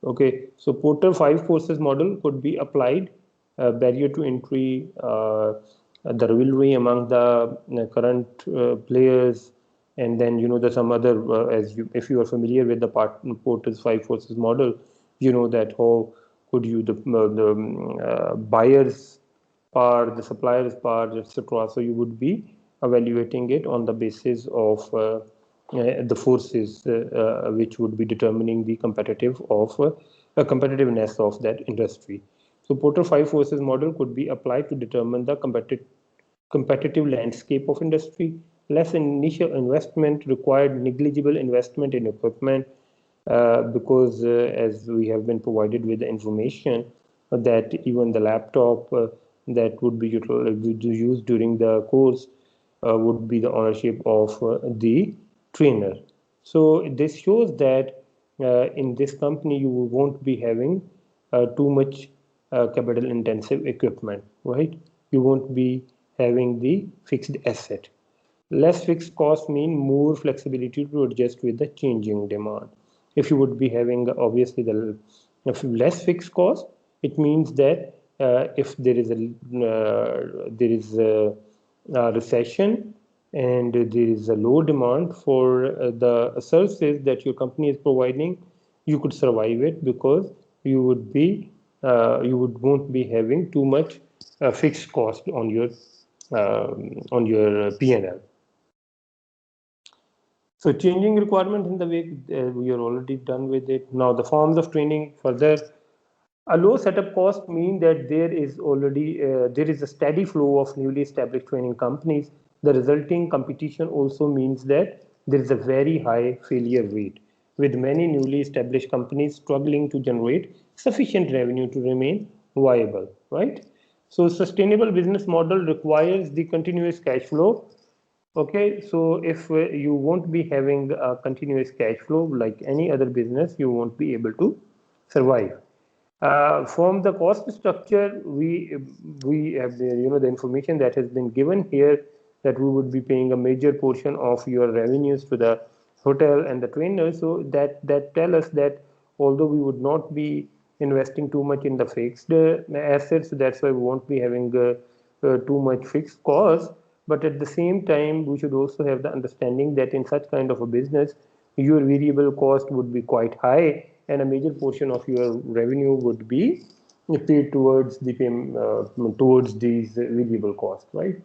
Okay, so Porter 5 forces model could be applied. Barrier to entry, the rivalry among the current players, and then there's some other if you are familiar with the Porter's 5 forces model, you know that how could you the buyers part, the suppliers part, etc. So you would be evaluating it on the basis of the forces which would be determining the competitiveness of that industry. So Porter 5 forces model could be applied to determine the competitive landscape of industry. Less initial investment required, negligible investment in equipment, because as we have been provided with the information that even the laptop that would be used during the course would be the ownership of the trainer. So this shows that in this company you won't be having too much capital intensive equipment, right? You won't be having the fixed asset. Less fixed cost mean more flexibility to adjust with the changing demand. If you would be having obviously the if less fixed cost, it means that if there is a recession and there is a low demand for the services that your company is providing, you could survive it because you would won't be having too much fixed cost on your P&L. So changing requirement in the way we are already done with it. Now the forms of training further. A low setup cost mean that there is a steady flow of newly established training companies. The resulting competition also means that there is a very high failure rate, with many newly established companies struggling to generate sufficient revenue to remain viable. Right. So sustainable business model requires the continuous cash flow. Okay, so if you won't be having a continuous cash flow like any other business, you won't be able to survive. From the cost structure, we have the information that has been given here that we would be paying a major portion of your revenues to the hotel and the trainers. So that tell us that although we would not be investing too much in the fixed assets, that's why we won't be having too much fixed cost. But at the same time, we should also have the understanding that in such kind of a business, your variable cost would be quite high, and a major portion of your revenue would be paid towards towards these variable costs, right?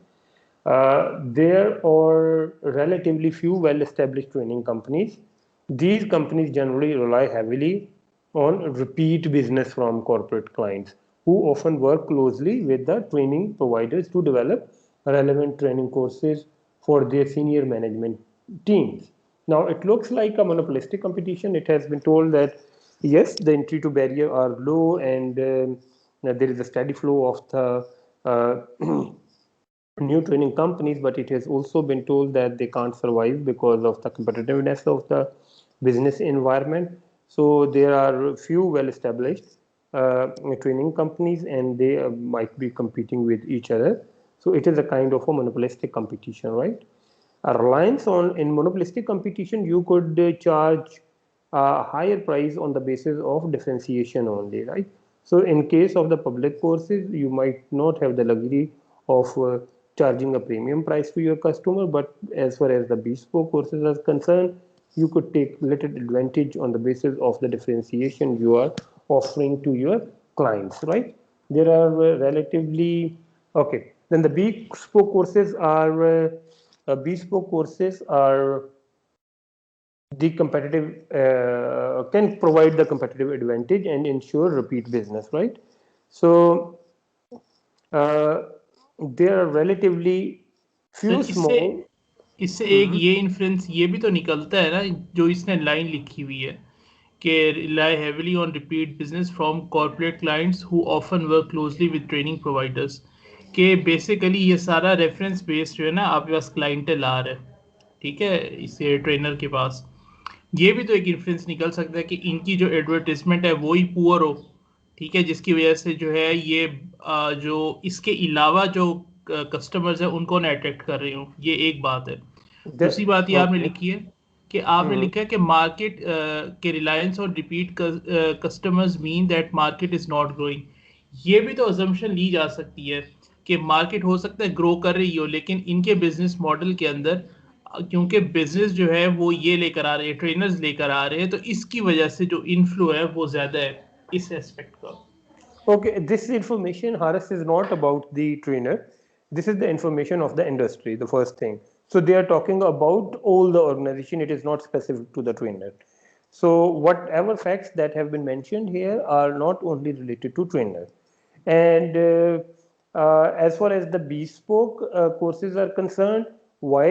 There are relatively few well-established training companies. These companies generally rely heavily on repeat business from corporate clients who often work closely with the training providers to develop relevant training courses for their senior management teams. Now, it looks like a monopolistic competition. It has been told that yes, the entry to barrier are low and there is a steady flow of the new training companies, but it has also been told that they can't survive because of the competitiveness of the business environment. So there are few well-established training companies, and they might be competing with each other. So it is a kind of a monopolistic competition, right? A reliance on in monopolistic competition, you could charge a higher price on the basis of differentiation only, right? So in case of the public courses, you might not have the luxury of charging a premium price to your customer, but as far as the bespoke courses are concerned, you could take little advantage on the basis of the differentiation you are offering to your clients, right? There are relatively okay. Then the bespoke courses are the competitive can provide the competitive advantage and ensure repeat business, right? So uh, there are relatively sir few इससे small. इससे एक ये influence ये भी तो निकलता है ना, जो इसने लाइन लिखी हुई है कि rely heavily on repeat business from corporate clients who often work closely with training providers, कि बेसिकली ये सारा रेफरेंस बेस्ड जो है ना आपके पास क्लाइंटेल आ रहा है, ठीक है, इसे ट्रेनर के पास ये भी तो एक इन्फ्लुएंस निकल सकता है कि इनकी जो एडवर्टाइजमेंट है वो ही पुअर हो, ठीक है, जिसकी वजह से जो है ये जो इसके अलावा जो कस्टमर्स हैं उनको ना अट्रैक्ट कर रही हूँ, ये एक बात है। दूसरी बात ये आपने Okay. लिखी है कि आपने लिखा है कि मार्केट के रिलायंस और repeat customers mean that market is not growing. ये भी तो अजम्पशन ली जा सकती है कि मार्केट हो सकता है ग्रो कर रही हो, लेकिन इनके बिजनेस मॉडल के अंदर क्योंकि बिजनेस जो है वो ये लेकर आ रहे हैं, ट्रेनर्स लेकर आ रहे हैं, तो इसकी वजह से जो इनफ्लो है वो ज्यादा है इस एस्पेक्ट का। Okay, this information, Haris, is not about the trainer. This is the information of the industry, the first thing. So they are talking about all the organization. It is not specific to the trainer. So whatever facts that have been mentioned here are not only related to trainer. And as far as the bespoke courses are concerned, why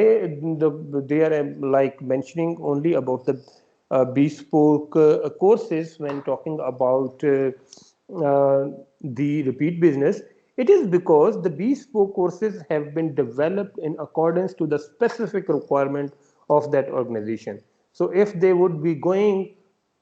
they are like mentioning only about the bespoke courses when talking about the repeat business It is because the bespoke courses have been developed in accordance to the specific requirement of that organization. So if they would be going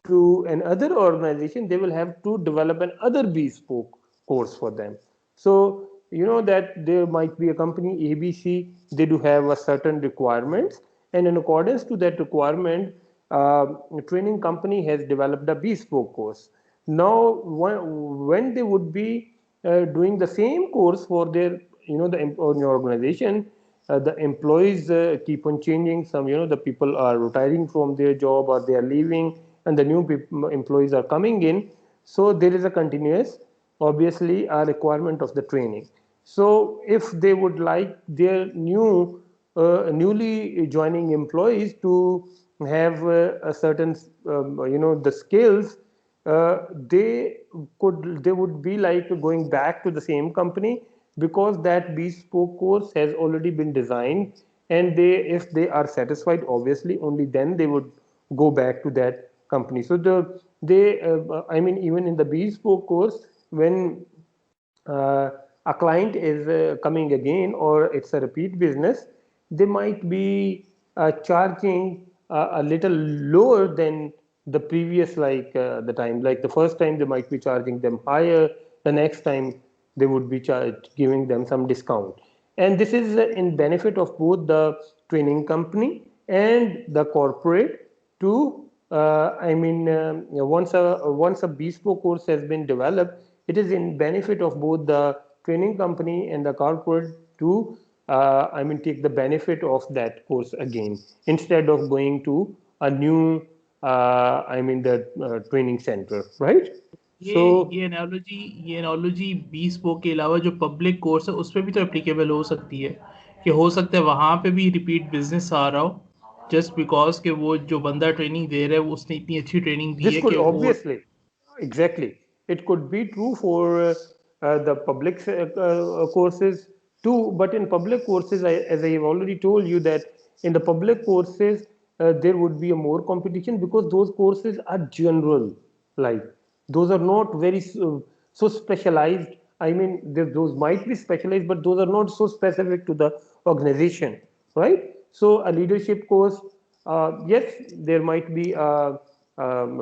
to another organization, they will have to develop another bespoke course for them. So you know that there might be a company ABC, they do have a certain requirements, and in accordance to that requirement, a training company has developed a bespoke course. Now, when they would be doing the same course for their, you know, the organization, the employees keep on changing. Some, you know, the people are retiring from their job or they are leaving, and the new employees are coming in. So there is a continuous, obviously, a requirement of the training. So if they would like their newly joining employees to have a certain, you know, the skills, they would be like going back to the same company, because that bespoke course has already been designed, and they, if they are satisfied, obviously only then they would go back to that company. So I mean, even in the bespoke course, when a client is coming again or it's a repeat business, they might be charging a little lower than the previous, like the time, like the first time they might be charging them higher, the next time they would be giving them some discount. And this is in benefit of both the training company and the corporate to, I mean, once a bespoke course has been developed, it is in benefit of both the training company and the corporate to, I mean, take the benefit of that course again, instead of going to a new, I mean, the training center, right? ये So ये analogy B spoke के अलावा जो public course है उस पर भी तो एप्लीकेबल हो सकती है, कि हो सकता है वहाँ पे भी रिपीट बिजनेस आ रहा हो, जस्ट बिकॉज कि वो जो बंदा ट्रेनिंग दे रहा है वो उसने इतनी अच्छी ट्रेनिंग दी this है could कि वो obviously, exactly, it could be true for the public courses too. But in public courses, as I have already told you, that in the public courses there would be a more competition, because those courses are general, like those are not very so specialized. I mean, those might be specialized, but those are not so specific to the organization, right? So a leadership course, yes, there might be a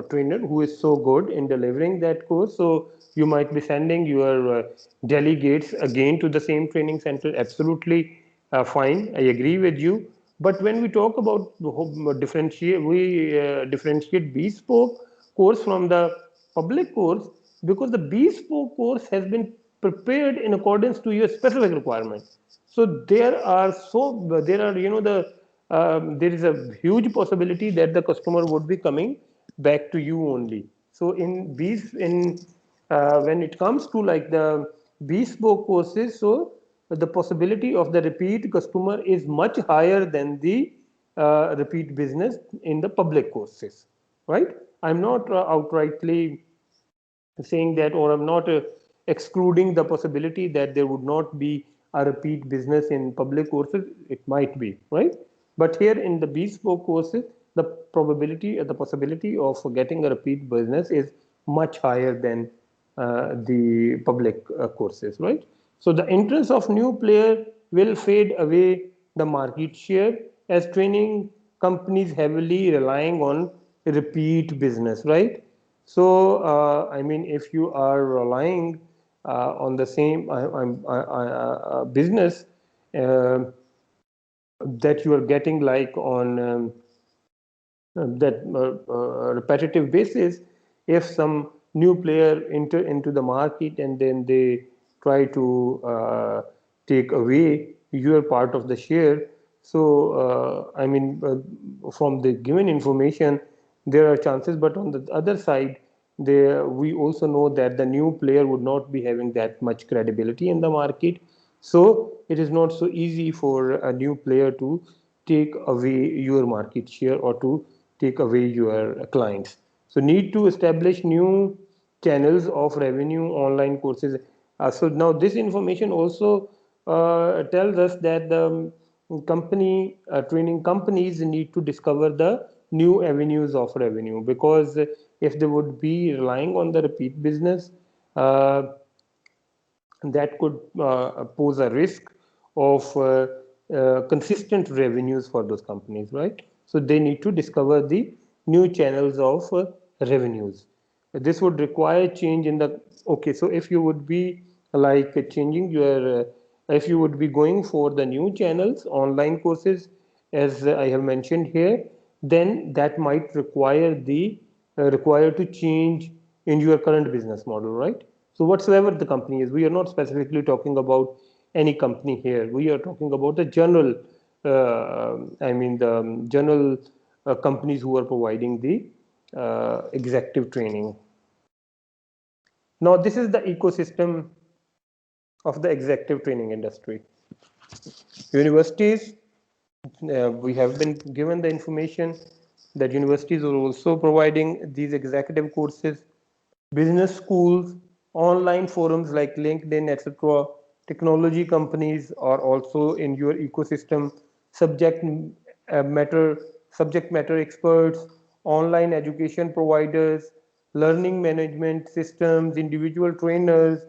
trainer who is so good in delivering that course. So you might be sending your delegates again to the same training center. Absolutely fine. I agree with you. But when we talk about differentiate bespoke course from the public course, because the bespoke course has been prepared in accordance to your specific requirement. So there are, you know, there is a huge possibility that the customer would be coming back to you only. So in these, in when it comes to like the bespoke courses, so the possibility of the repeat customer is much higher than the repeat business in the public courses, right? I'm not outrightly saying that, or I'm not excluding the possibility that there would not be a repeat business in public courses. It might be, right? But here in the bespoke courses, the probability, the possibility of getting a repeat business is much higher than the public courses, right? So the entrance of new player will fade away the market share, as training companies heavily relying on repeat business, right? So, I mean, if you are relying on the same business uh, that you are getting like on that repetitive basis, if some new player enter into the market and then they try to take away your part of the share, so I mean, from the given information, there are chances. But on the other side, there we also know that the new player would not be having that much credibility in the market. So it is not so easy for a new player to take away your market share or to take away your clients. So need to establish new channels of revenue online courses. So now this information also tells us that the company training companies need to discover the new avenues of revenue, because if they would be relying on the repeat business, uh, that could pose a risk of consistent revenues for those companies, right? So they need to discover the new channels of revenues. This would require change in the, okay, so if you would be like changing your, if you would be going for the new channels, online courses, as I have mentioned here, then that might require the require to change in your current business model, right? So whatsoever the company is, we are not specifically talking about any company here. We are talking about the general, I mean the general companies who are providing the executive training. Now this is the ecosystem of the executive training industry. Universities, we have been given the information that universities are also providing these executive courses. Business schools, online forums like LinkedIn, etc. Technology companies are also in your ecosystem. Subject matter subject matter experts, online education providers, learning management systems, individual trainers,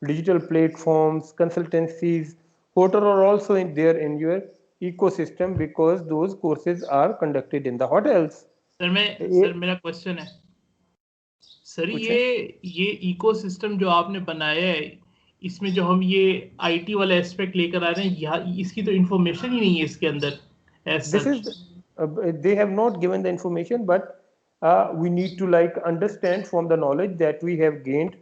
digital platforms, consultancies, hotel are also in there in your ecosystem because those courses are conducted in the hotels. Sir मेरा question है sir, ये ecosystem जो आपने बनाया है, इसमें जो हम ये आईटी वाला एस्पेक्ट लेकर आ रहे हैं, यहाँ इसकी तो इंफॉर्मेशन ही नहीं है इसके अंदर as This such. is they have not given the information, but we need to like understand from the knowledge that we have gained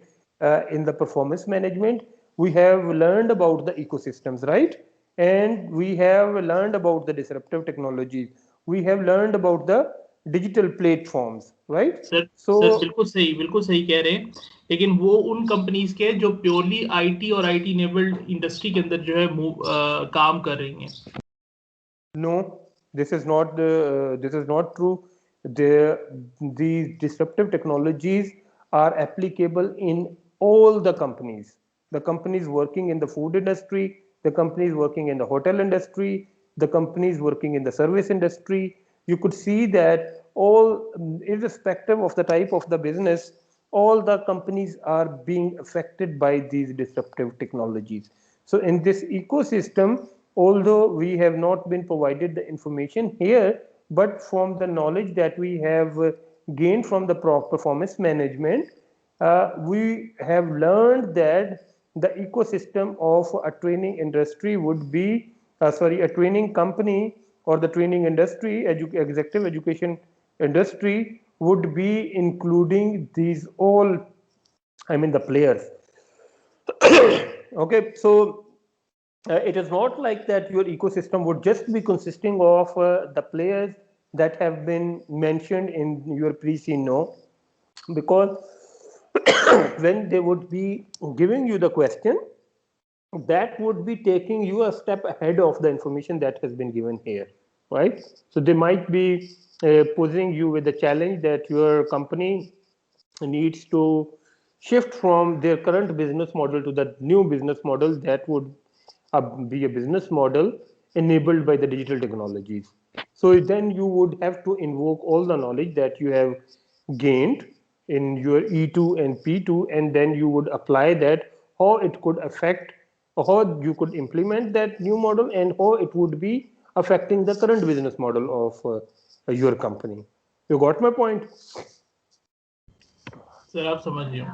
in the performance management. We have learned about the ecosystems, right? And we have learned about the disruptive technologies. We have learned about the digital platforms, right? Sir बिल्कुल सही कह रहे हैं, लेकिन वो उन companies के जो प्योरली आईटी और आईटी इनेबल्ड इंडस्ट्री के अंदर जो है काम कर रही हैं. No, this is not true. These disruptive technologies are applicable in all the companies. The companies working in the food industry, the companies working in the hotel industry, the companies working in the service industry. You could see that all, irrespective of the type of the business, all the companies are being affected by these disruptive technologies. So in this ecosystem, although we have not been provided the information here, but from the knowledge that we have gained from the performance management, we have learned that the ecosystem of a training industry would be, a training company or the training industry, executive education industry would be including these all, I mean the players. Okay, so it is not like that your ecosystem would just be consisting of the players that have been mentioned in your pre-scene, no, because when they would be giving you the question, that would be taking you a step ahead of the information that has been given here, right? So they might be posing you with the challenge that your company needs to shift from their current business model to the new business model that would be a business model enabled by the digital technologies. So then you would have to invoke all the knowledge that you have gained in your E2 and P2, and then you would apply that, how it could affect, how you could implement that new model, and how it would be affecting the current business model of your company. You got my point? Sir आप समझिए.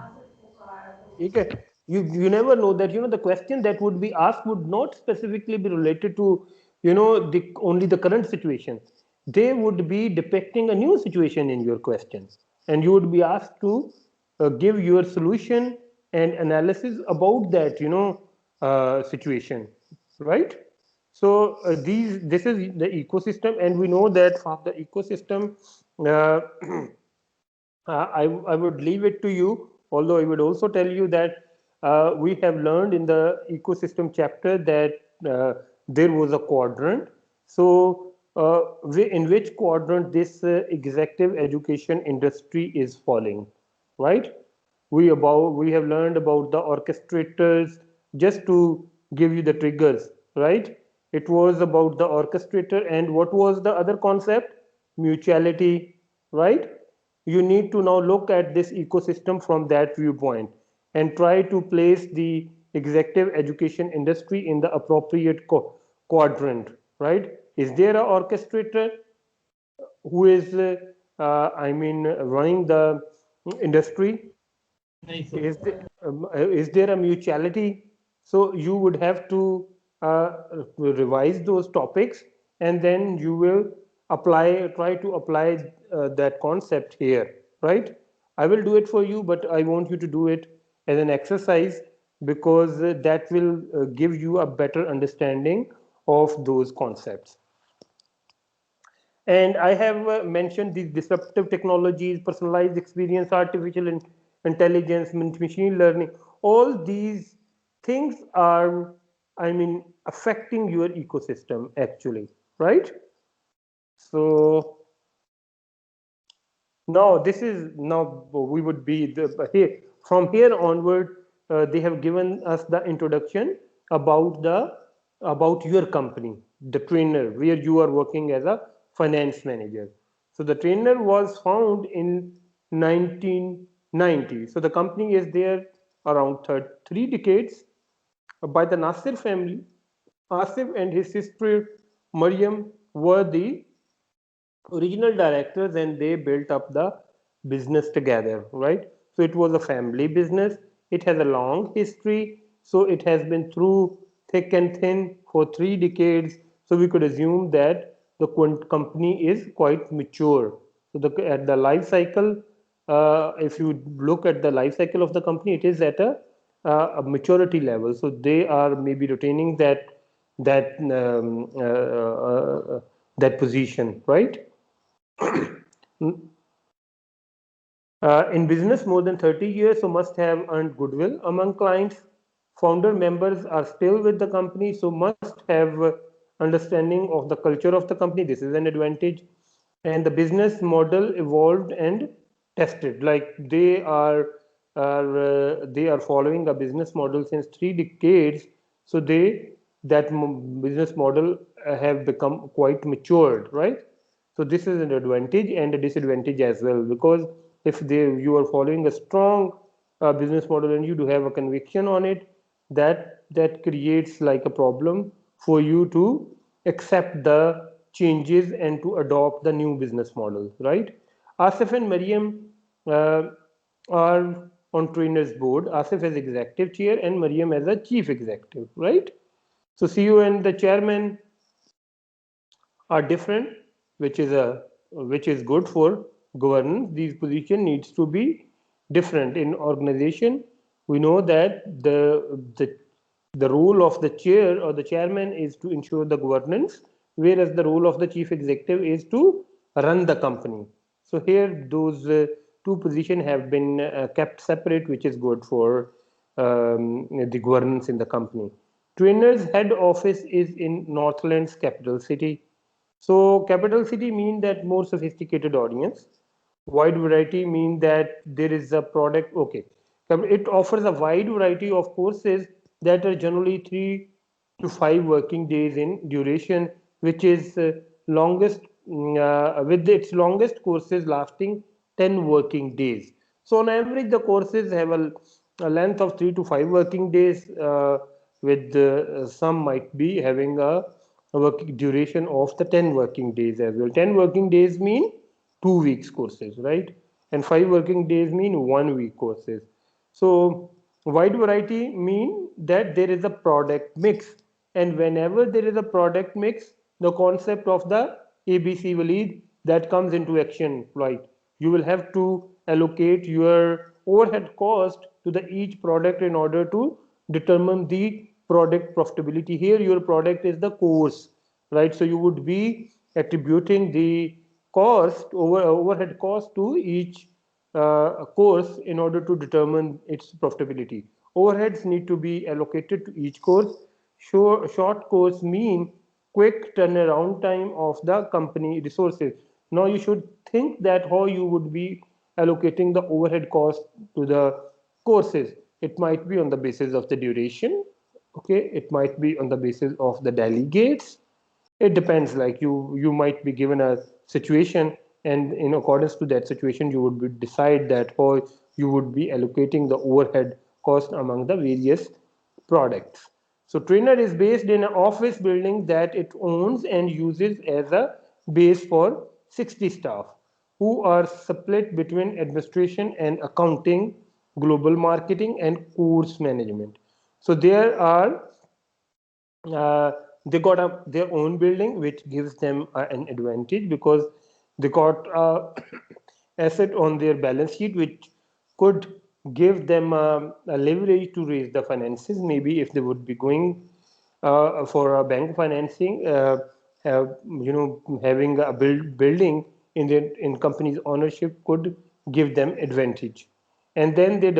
Okay. You never know that, the question that would be asked would not specifically be related to, only the current situation. They would be depicting a new situation in your question, and you would be asked to give your solution and analysis about that, situation, right? So this is the ecosystem, and we know that from the ecosystem, uh, I would leave it to you, although I would also tell you that we have learned in the ecosystem chapter that there was a quadrant. So, in which quadrant this executive education industry is falling, right? We have learned about the orchestrators, just to give you the triggers, right? It was about the orchestrator, and what was the other concept? Mutuality, right? You need to now look at this ecosystem from that viewpoint and try to place the executive education industry in the appropriate quadrant, right? Is there an orchestrator who is, running the industry? नहीं sir. Is there a mutuality? So you would have to revise those topics, and then you will try to apply that concept here, right? I will do it for you, but I want you to do it as an exercise, because that will give you a better understanding of those concepts. And I have mentioned these disruptive technologies, personalized experience, artificial intelligence, machine learning. All these things are, affecting your ecosystem actually, right? So now we would be here from here onward. They have given us the introduction about your company, the trainer, where you are working as a finance manager. So the trainer was found in 1990. So the company is there around 3 decades by the Nasir family. Asif and his sister Mariam were the original directors, and they built up the business together, right? So it was a family business. It has a long history. So it has been through thick and thin for 3 decades. So we could assume that the company is quite mature. So at the life cycle, if you look at the life cycle of the company, it is at a maturity level. So they are maybe retaining that that position, right? In business more than 30 years, so must have earned goodwill among clients. Founder members are still with the company, so must have understanding of the culture of the company. This is an advantage. And the business model evolved and tested. Like they are following a business model since 3 decades. So that business model have become quite matured, right? So this is an advantage and a disadvantage as well, because if you are following a strong business model and you do have a conviction on it, that creates like a problem for you to accept the changes and to adopt the new business model, right? Asif and Mariam are on trainers board. Asif as executive chair and Mariam as a chief executive, right? So CEO and the chairman are different, which is good for governance. These position needs to be different in organization. We know that the role of the chair or the chairman is to ensure the governance, whereas the role of the chief executive is to run the company. So here those two positions have been kept separate, which is good for the governance in the company. Trainer's head office is in Northland's capital city. So capital city mean that more sophisticated audience. Wide variety mean that there is a product. Okay, it offers a wide variety of courses that are generally 3 to 5 working days in duration, which is longest with its longest courses lasting 10 working days. So on average, the courses have a length of 3 to 5 working days, with some might be having a working duration of the 10 working days as well. 10 working days mean 2 weeks courses, right? And 5 working days mean 1 week courses. So wide variety mean that there is a product mix, and whenever there is a product mix, the concept of the ABC Waleed that comes into action, right? You will have to allocate your overhead cost to the each product in order to determine the product profitability. Here your product is the course, right? So you would be attributing the overhead cost to each course in order to determine its profitability. Overheads need to be allocated to each course. Short course mean quick turnaround time of the company resources. Now you should think that how you would be allocating the overhead cost to the courses. It might be on the basis of the duration. Okay, it might be on the basis of the delegates. It depends, like you might be given a situation, and in accordance to that situation you would decide that how you would be allocating the overhead cost among the various products. So trainer is based in an office building that it owns and uses as a base for 60 staff who are split between administration and accounting, global marketing, and course management. So there are they got their own building, which gives them an advantage because they got asset on their balance sheet, which could give them a leverage to raise the finances. Maybe if they would be going for a bank financing, having a building in company's ownership could give them advantage. And then there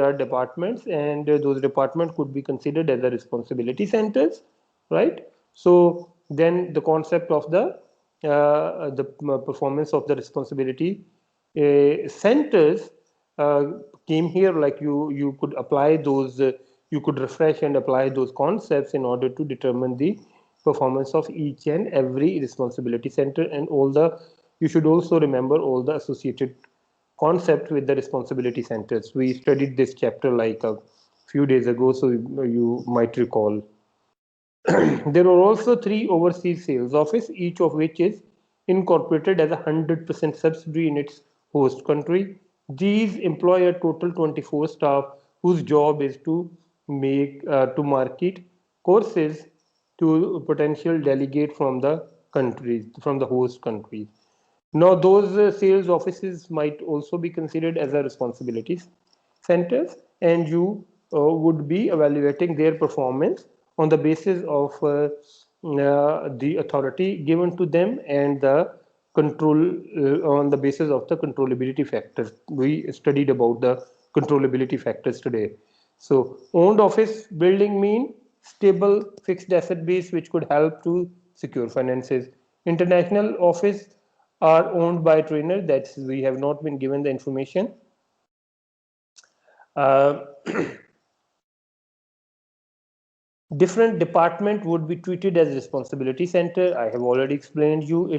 are departments, and those departments could be considered as the responsibility centers, right? So then the concept of the performance of the responsibility centers came here. Like you could apply those, you could refresh and apply those concepts in order to determine the performance of each and every responsibility center, and all the, you should also remember all the associated concept with the responsibility centers. We studied this chapter like a few days ago, so you might recall. There are also 3 overseas sales office, each of which is incorporated as a 100% subsidiary in its host country. These employ a total 24 staff whose job is to market courses to potential delegate from the countries, from the host countries. Now, those sales offices might also be considered as a responsibilities centers, and you would be evaluating their performance on the basis of the authority given to them and the control on the basis of the controllability factors. We studied about the controllability factors today. So, owned office building mean stable fixed asset base which could help to secure finances. International office are owned by trainer, that we have not been given the information. Uh, different department would be treated as responsibility center. I have already explained you.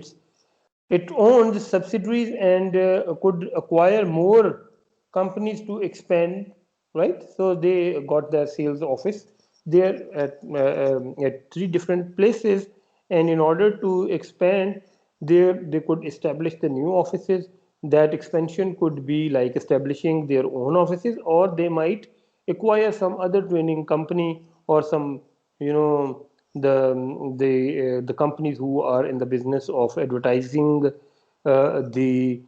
It owns subsidiaries and could acquire more companies to expand, right? So they got their sales office there at 3 different places, and in order to expand there, they could establish the new offices. That expansion could be like establishing their own offices, or they might acquire some other training company or some, you know, the companies who are in the business of advertising the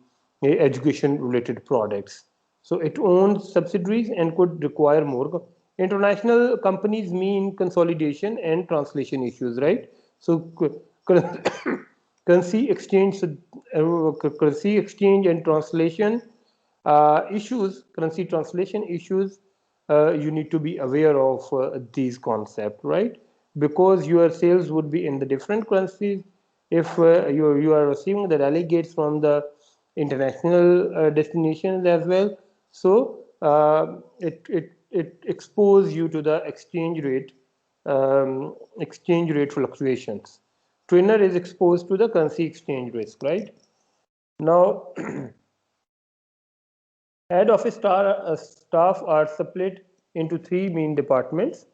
education related products. So it owns subsidiaries and could require more. International companies mean consolidation and translation issues, right? So currency exchange, currency exchange and translation issues, currency translation issues, you need to be aware of these concepts, right? Because your sales would be in the different currencies. If you are receiving the delegates from the international destinations as well, so it exposes you to the exchange rate fluctuations. Trainer is exposed to the currency exchange risk, right? Now, head office staff are split into 3 main departments: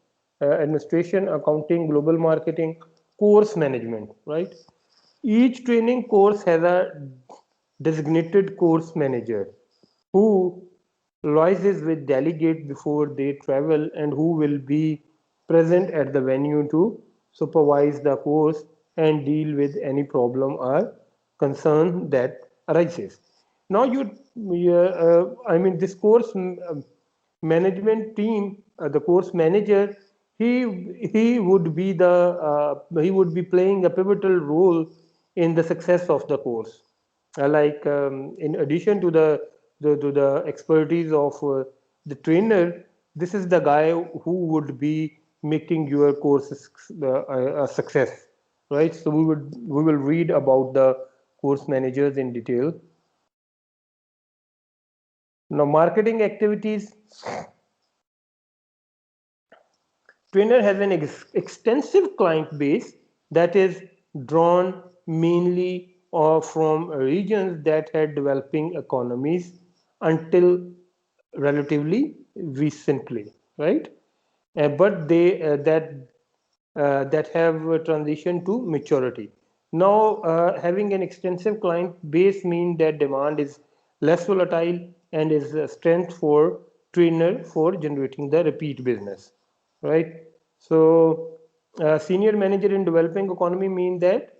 administration, accounting, global marketing, course management, right? Each training course has a designated course manager who liaises with delegate before they travel and who will be present at the venue to supervise the course and deal with any problem or concern that arises. Now I mean, this course management team, the course manager, he would be playing a pivotal role in the success of the course. In addition to the expertise of the trainer, this is the guy who would be making your course a success, right? So we will read about the course managers in detail. Now, marketing activities. Trainer has an extensive client base that is drawn mainly from regions that had developing economies until relatively recently, right? but that have transitioned to maturity. Now, having an extensive client base means that demand is less volatile and is a strength for trainer for generating the repeat business, right? So, senior manager in developing economy mean that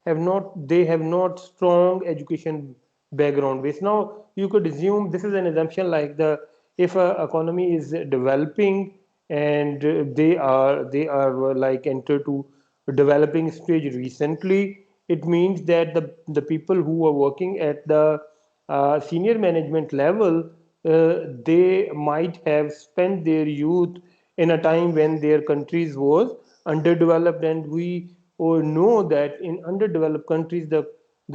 have not strong education background base. Now you could assume this is an assumption like the if a economy is developing and they are like enter to developing stage recently, it means that the people who are working at the senior management level, they might have spent their youth in a time when their countries was underdeveloped, and we all know that in underdeveloped countries the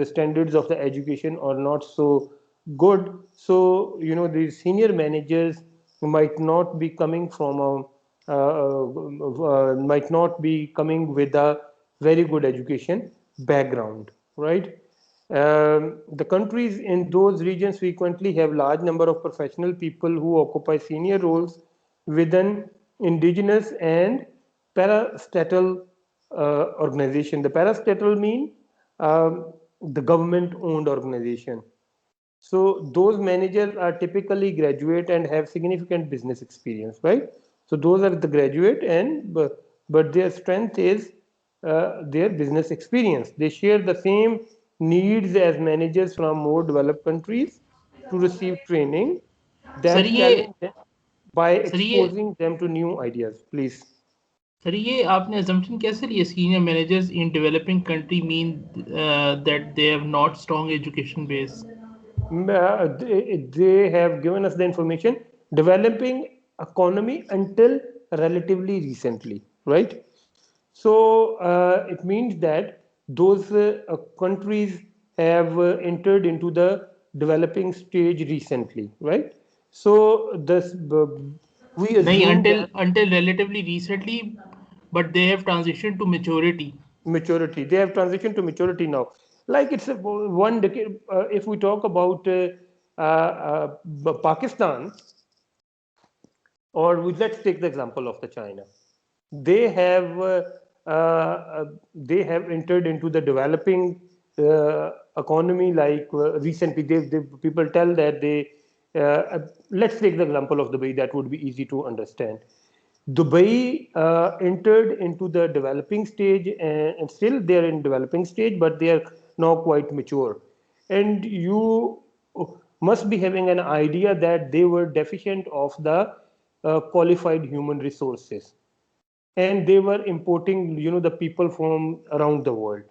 standards of the education are not so good. So these senior managers might not be coming from a might not be coming with a very good education background, right? The countries in those regions frequently have large number of professional people who occupy senior roles within indigenous and parastatal organization. The parastatal mean the government-owned organization. So those managers are typically graduate and have significant business experience, right? So those are the graduate, and but their strength is their business experience. They share the same needs as managers from more developed countries to receive training sir that ये challenge them by sir ये exposing them to new ideas. Please. Sir ये आपने assumption कैसे लिए senior managers in developing country mean that they have not strong education base. They have given us the information developing economy until relatively recently, right? So it means that those countries have entered into the developing stage recently, right? So this we नहीं, assume until that until relatively recently, but they have transitioned to maturity. maturity, they have transitioned to maturity now, like it's a one decade. If we talk about Pakistan, or let's take the example of the China. They have they have entered into the developing economy like recently. People tell that let's take the example of Dubai. That would be easy to understand. Dubai entered into the developing stage, and still they are in developing stage, but they are now quite mature. And you must be having an idea that they were deficient of the qualified human resources, and they were importing the people from around the world.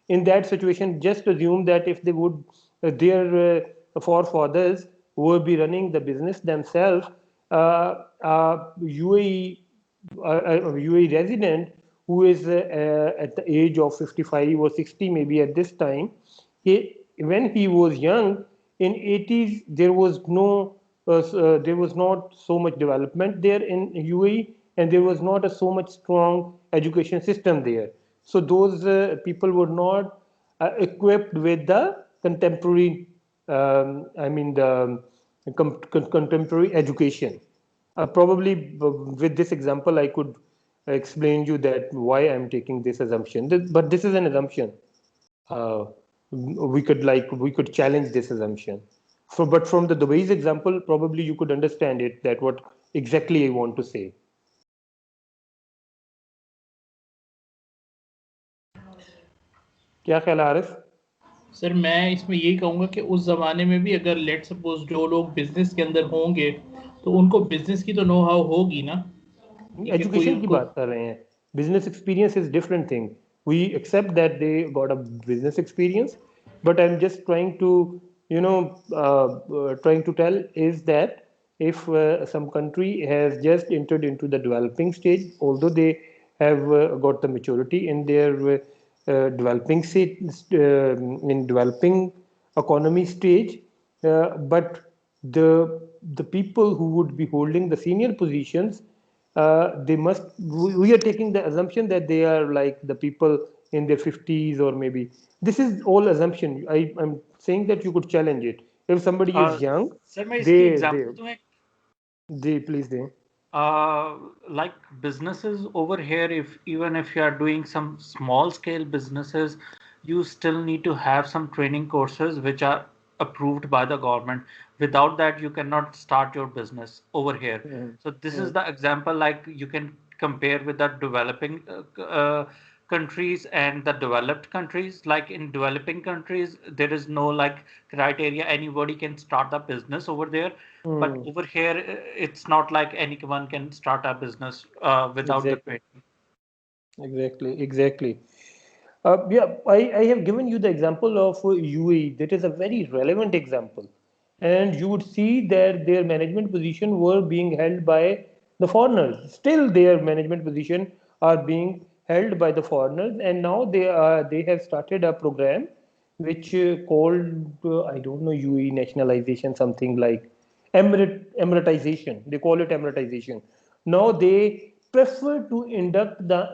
In that situation, just assume that if they would their forefathers would be running the business themselves, UAE UAE resident who is at the age of 55 or 60 maybe at this time, when he was young in 80s, there was not so much development there in UAE, and there was not so much strong education system there. So those people were not equipped with the contemporary, I mean the contemporary education. Probably with this example, I could explain you that why I'm taking this assumption. But this is an assumption. Uh, we could challenge this assumption. But from the Dubai's example, probably you could understand it that what exactly I want to say. क्या ख्याल है Arif? Sir मैं इसमें यही कहूँगा कि उस ज़माने में भी अगर लेट सपोज जो लोग बिजनेस के अंदर होंगे तो उनको बिजनेस की तो नो हाउ होगी ना, ठीक है, कोई एजुकेशन की उनको बात कर रहे हैं. Business experience is different thing. We accept that they got a business experience, but I'm just trying to trying to tell is that if some country has just entered into the developing stage, although they have got the maturity in their developing stage, in developing economy stage, but the people who would be holding the senior positions, they must we are taking the assumption that they are like the people in their 50s, or maybe this is all assumption. I'm saying that you could challenge it if somebody is young. Sir मैं इसकी they example they दूं एक they please they Like businesses over here, if even if you are doing some small scale businesses, you still need to have some training courses which are approved by the government. Without that, you cannot start your business over here. Mm, So this is mm, the example, like you can compare with the developing countries and the developed countries. Like in developing countries, there is no like criteria, anybody can start a business over there. But mm. over here, it's not like anyone can start a business without the Exactly, training. exactly, exactly. Yeah, I have given you the example of UAE. That is a very relevant example. And you would see that their management position were being held by the foreigners. Still, their management position are being held by the foreigners. And now they have started a program which called, I don't know, UAE nationalization, something like Emiratization. They call it Emiratization. Now they prefer to induct the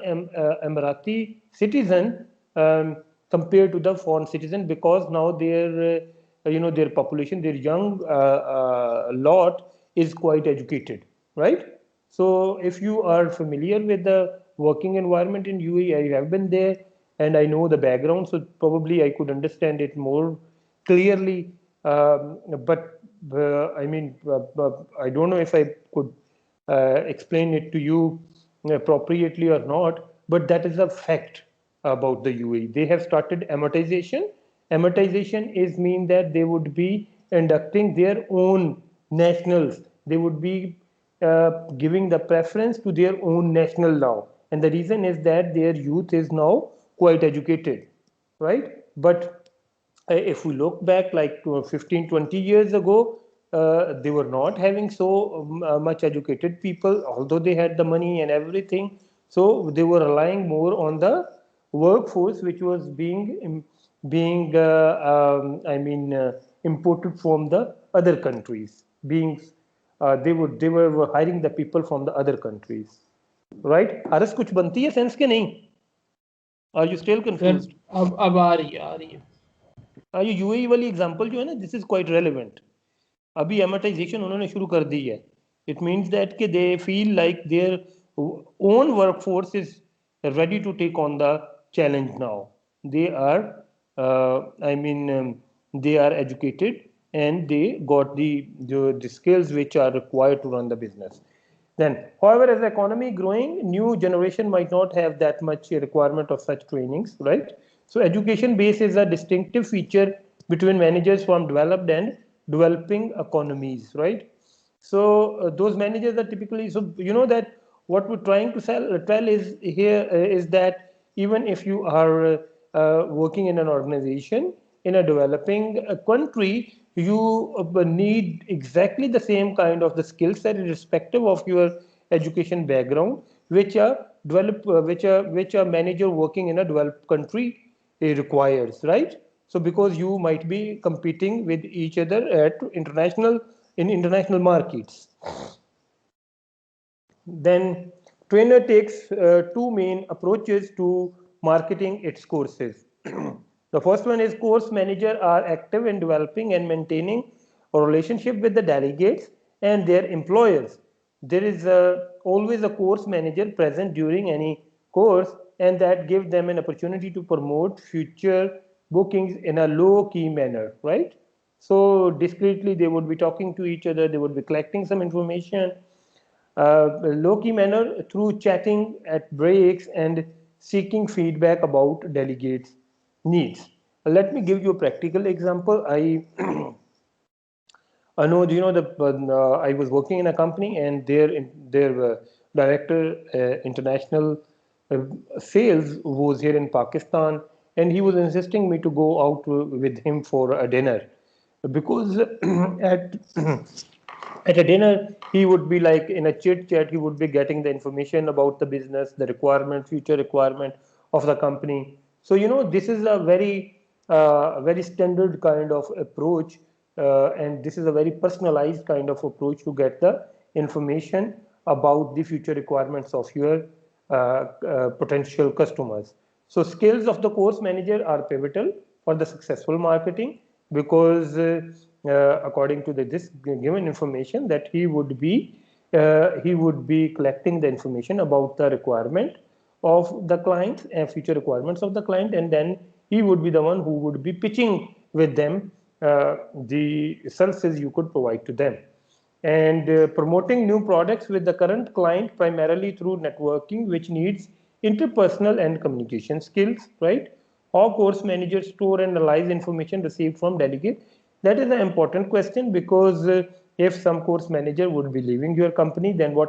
Emirati citizen compared to the foreign citizen, because now their population, their young lot is quite educated, right? So if you are familiar with the working environment in UAE, I have been there and I know the background, so probably I could understand it more clearly. But I mean, I don't know if I could explain it to you appropriately or not, but that is a fact about the UAE. They have started amortization. Amortization is mean that they would be inducting their own nationals. They would be giving the preference to their own national now. And the reason is that their youth is now quite educated, right? But if we look back like 15, 20 years ago, they were not having so much educated people, although they had the money and everything. So they were relying more on the workforce, which was being imported from the other countries. They were hiring the people from the other countries, right? Aras कुछ बनती है sense के नहीं? Are you still sir confused? अब आ रही है ये UAE वाली एग्जांपल जो है ना, दिस इज क्वाइट रेलेवेंट. अभी एमर्टाइजेशन उन्होंने शुरू कर दी है. इट मीन्स दैट कि they feel like their own workforce is ready to take on the challenge now. They are, they are educated and they got the skills which are required to run the business. Then, however, as the economy growing, new generation might not have that much requirement of such trainings, right? So, education base is a distinctive feature between managers from developed and developing economies, right? So those managers are typically, so you know that what we're trying to tell is here is that even if you are working in an organization in a developing country, you need exactly the same kind of the skill set irrespective of your education background, which a manager working in a developed country requires, right? So because you might be competing with each other at international markets. Then trainer takes two main approaches to marketing its courses. The first one is course manager are active in developing and maintaining a relationship with the delegates and their employers. There is always a course manager present during any course, and that gives them an opportunity to promote future bookings in a low key manner, right? So discreetly they would be talking to each other, they would be collecting some information, low-key manner through chatting at breaks and seeking feedback about delegates' needs. Let me give you a practical example. I know, you know, I was working in a company and their director, international sales was here in Pakistan, and he was insisting me to go out with him for a dinner because at at a dinner he would be like in a chit chat, he would be getting the information about the business, the requirement, future requirement of the company. So you know, this is a very standard kind of approach, and this is a very personalized kind of approach to get the information about the future requirements of your potential customers. So skills of the course manager are pivotal for the successful marketing, because according to this given information, that he would be he would be collecting the information about the requirement of the client and future requirements of the client, and then he would be the one who would be pitching with them the services you could provide to them. And promoting new products with the current client primarily through networking, which needs interpersonal and communication skills, right? How course managers store and analyze information received from delegate? That is an important question, because if some course manager would be leaving your company, then what